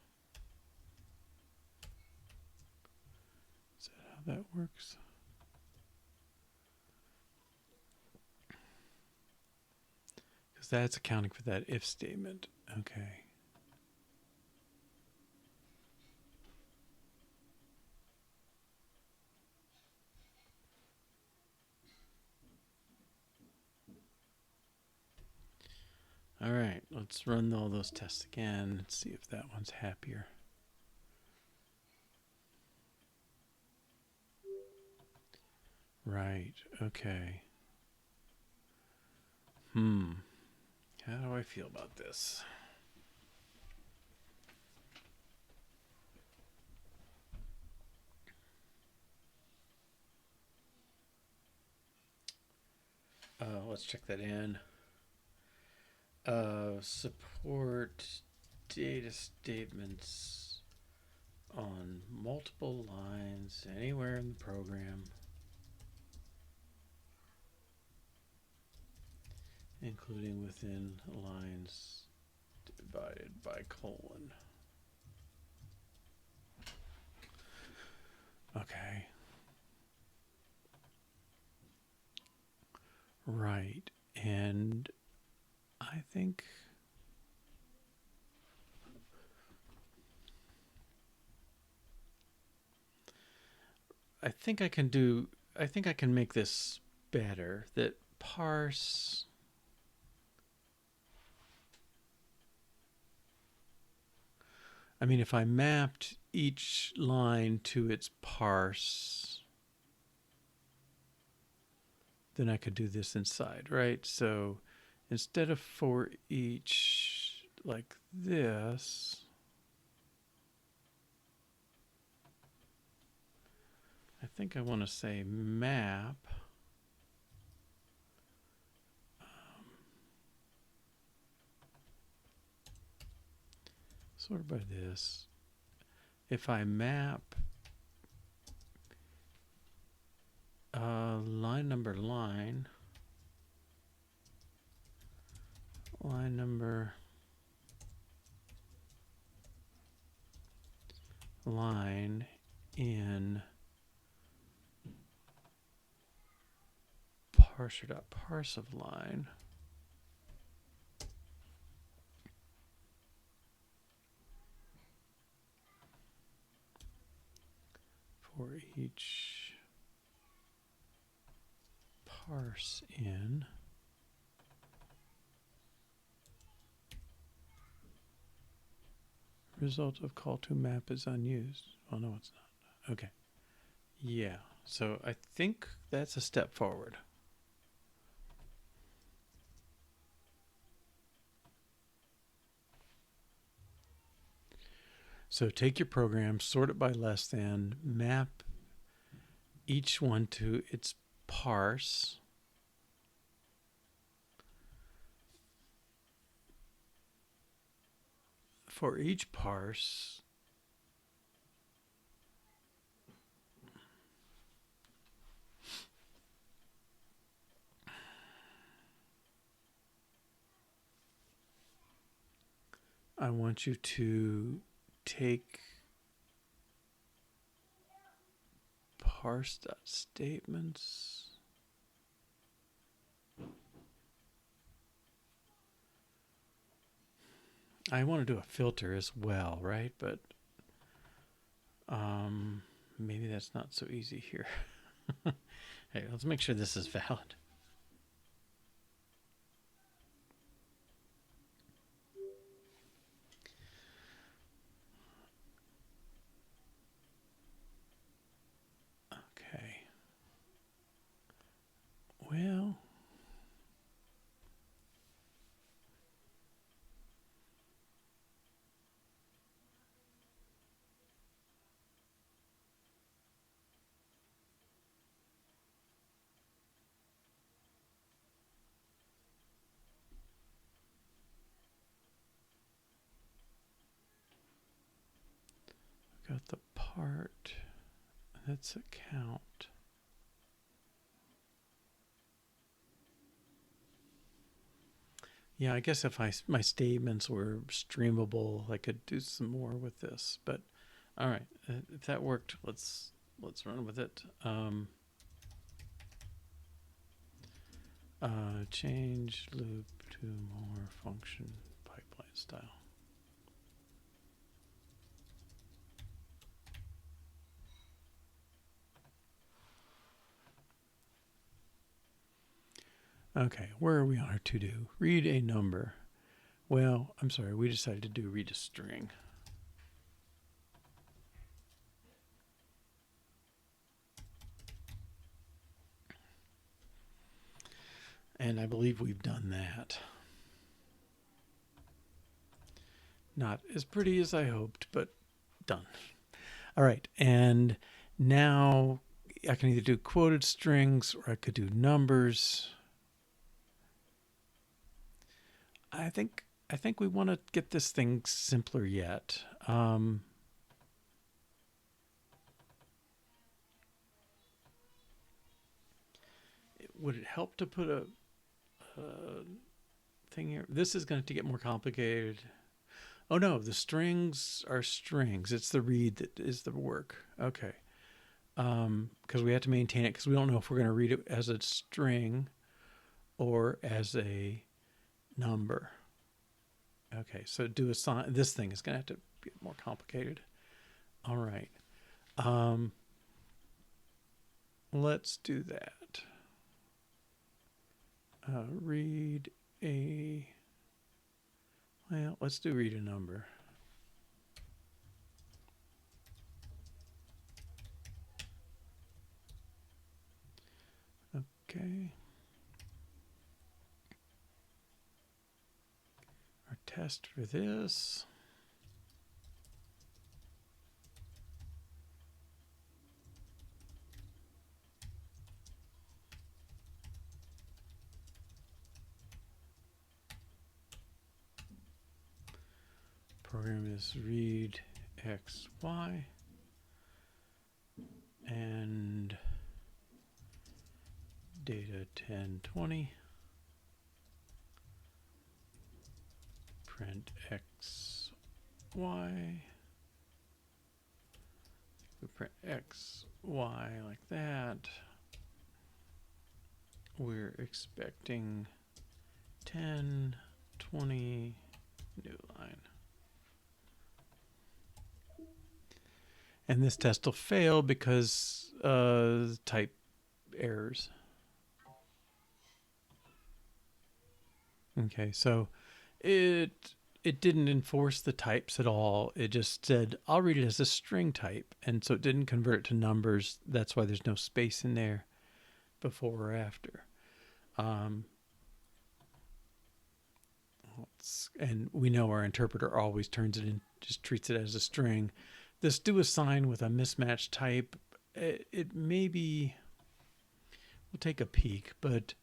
Is that how that works? Because that's accounting for that if statement. Okay. All right, let's run all those tests again and see if that one's happier. Right, okay. How do I feel about this? Let's check that in. Support data statements on multiple lines anywhere in the program, including within lines divided by colon. Okay. Right. And I think I can make this better. That parse if I mapped each line to its parse, then I could do this inside, right? So instead of for each like this, I think I want to say map sort of by this. If I map line number line number line in parser.parse of line, for each parse in result of call to map is unused. Oh no, it's not. Okay. Yeah. So I think that's a step forward. So take your program, sort it by less than, map each one to its parse. For each parse, I want you to take parse.statements. I want to do a filter as well, right? But maybe that's not so easy here. Hey, let's make sure this is valid. Okay. Well, got the part, that's a count. Yeah, I guess if my statements were streamable, I could do some more with this. But all right, if that worked, let's run with it. Change loop to more function pipeline style. Okay, where are we on our to-do? Read a number. Well, I'm sorry, we decided to do read a string. And I believe we've done that. Not as pretty as I hoped, but done. All right, and now I can either do quoted strings or I could do numbers. I think we want to get this thing simpler yet. Would it help to put a thing here? This is going to get more complicated. Oh no, the strings are strings. It's the read that is the work. Okay. Because we have to maintain it because we don't know if we're going to read it as a string or as a number. Okay, so do assign. This thing is going to have to get more complicated. All right. Let's do that. Read a, well, let's do read a number. Okay. Our test for this. Program is read x, y, and data 10, 20. Print x, y. We print x, y like that. We're expecting 10, 20, new line. And this test will fail because type errors. Okay, so it didn't enforce the types at all. It just said, I'll read it as a string type. And so it didn't convert it to numbers. That's why there's no space in there before or after. And we know our interpreter always turns it in, just treats it as a string. This do assign with a mismatched type, it may be, we'll take a peek, but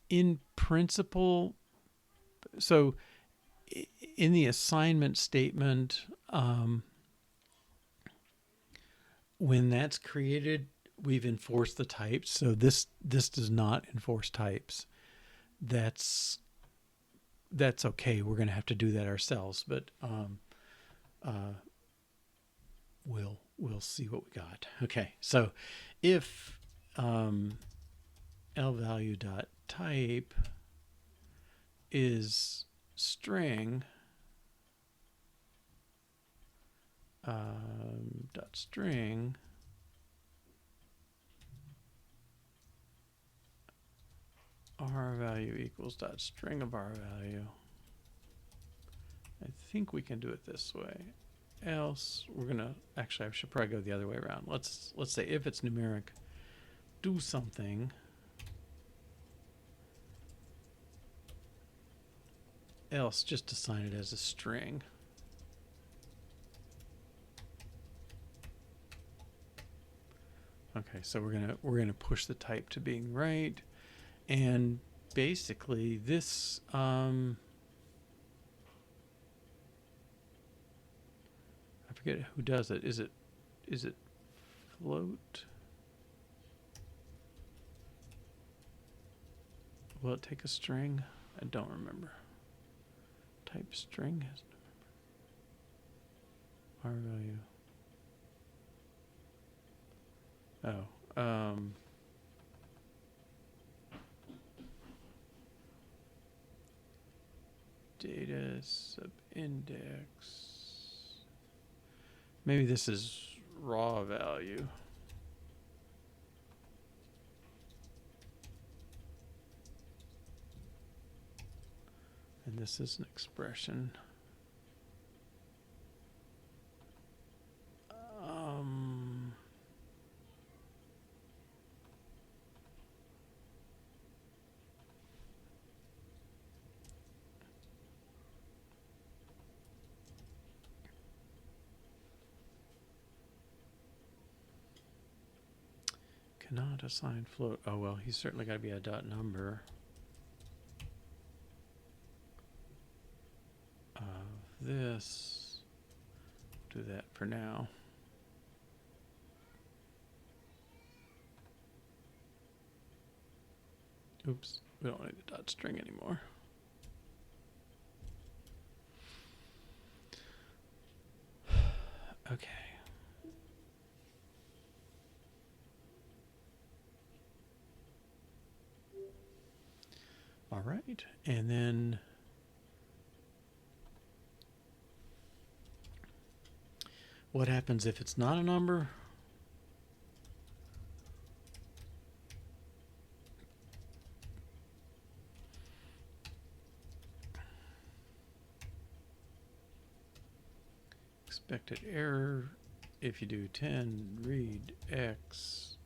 in principle, so in the assignment statement, when that's created, we've enforced the types. So this does not enforce types. That's okay. We're going to have to do that ourselves, but we'll see what we got. Okay, so if lValue.type is string dot string r value equals dot string of r value. I think we can do it this way. Else we're gonna, actually I should probably go the other way around. Let's say if it's numeric, do something else, just assign it as a string. Okay, so we're gonna push the type to being right, and basically this I forget who does it. Is it float? Will it take a string? I don't remember. Type string has r value. Oh, data subindex. Maybe this is raw value. And this is an expression. Cannot assign float. Oh, well, he's certainly got to be a dot number of this. Do that for now. Oops, we don't need a dot string anymore. Okay. All right, and then what happens if it's not a number? Expected error if you do 10 read x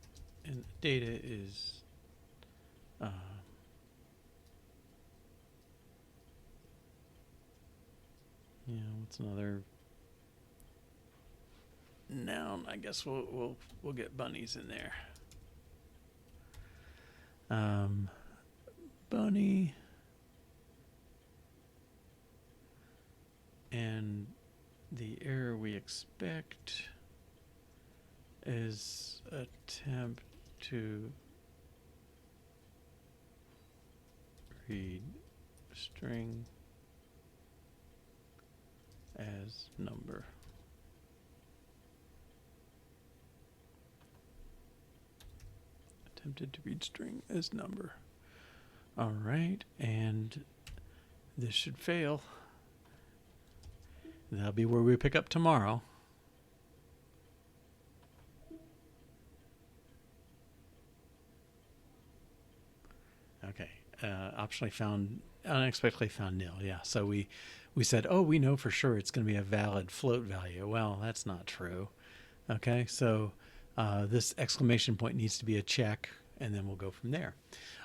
and data is what's another noun? I guess we'll get bunnies in there. Bunny, and the error we expect is attempt to read string as number. Attempted to read string as number. All right, and this should fail. That'll be where we pick up tomorrow. Okay, unexpectedly found nil. Yeah, so we said, oh, we know for sure it's going to be a valid float value. Well, that's not true. Okay, so this exclamation point needs to be a check, and then we'll go from there.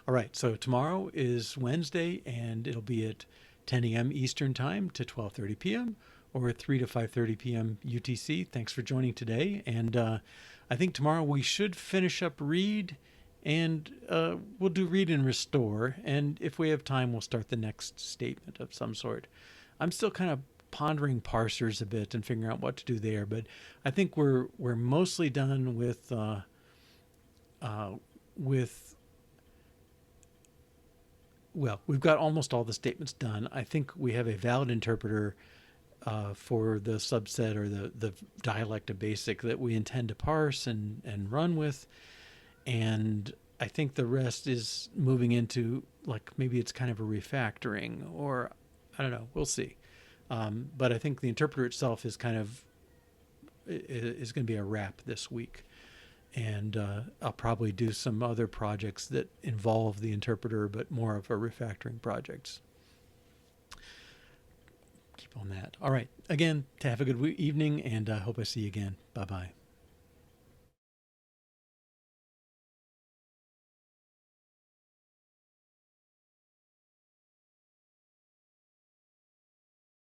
All right, so tomorrow is Wednesday, and it'll be at 10 a.m. Eastern Time to 12:30 p.m. or 3 to 5:30 p.m. UTC. Thanks for joining today, and I think tomorrow we should finish up read, and we'll do read and restore, and if we have time, we'll start the next statement of some sort. I'm still kind of pondering parsers a bit and figuring out what to do there, but I think we're mostly done with well, we've got almost all the statements done. I think we have a valid interpreter for the subset or the dialect of BASIC that we intend to parse and run with. And I think the rest is moving into, like, maybe it's kind of a refactoring, or I don't know, we'll see. But I think the interpreter itself is going to be a wrap this week. And I'll probably do some other projects that involve the interpreter, but more of a refactoring projects. Keep on that. All right. Again, have a good evening, and I hope I see you again. Bye-bye.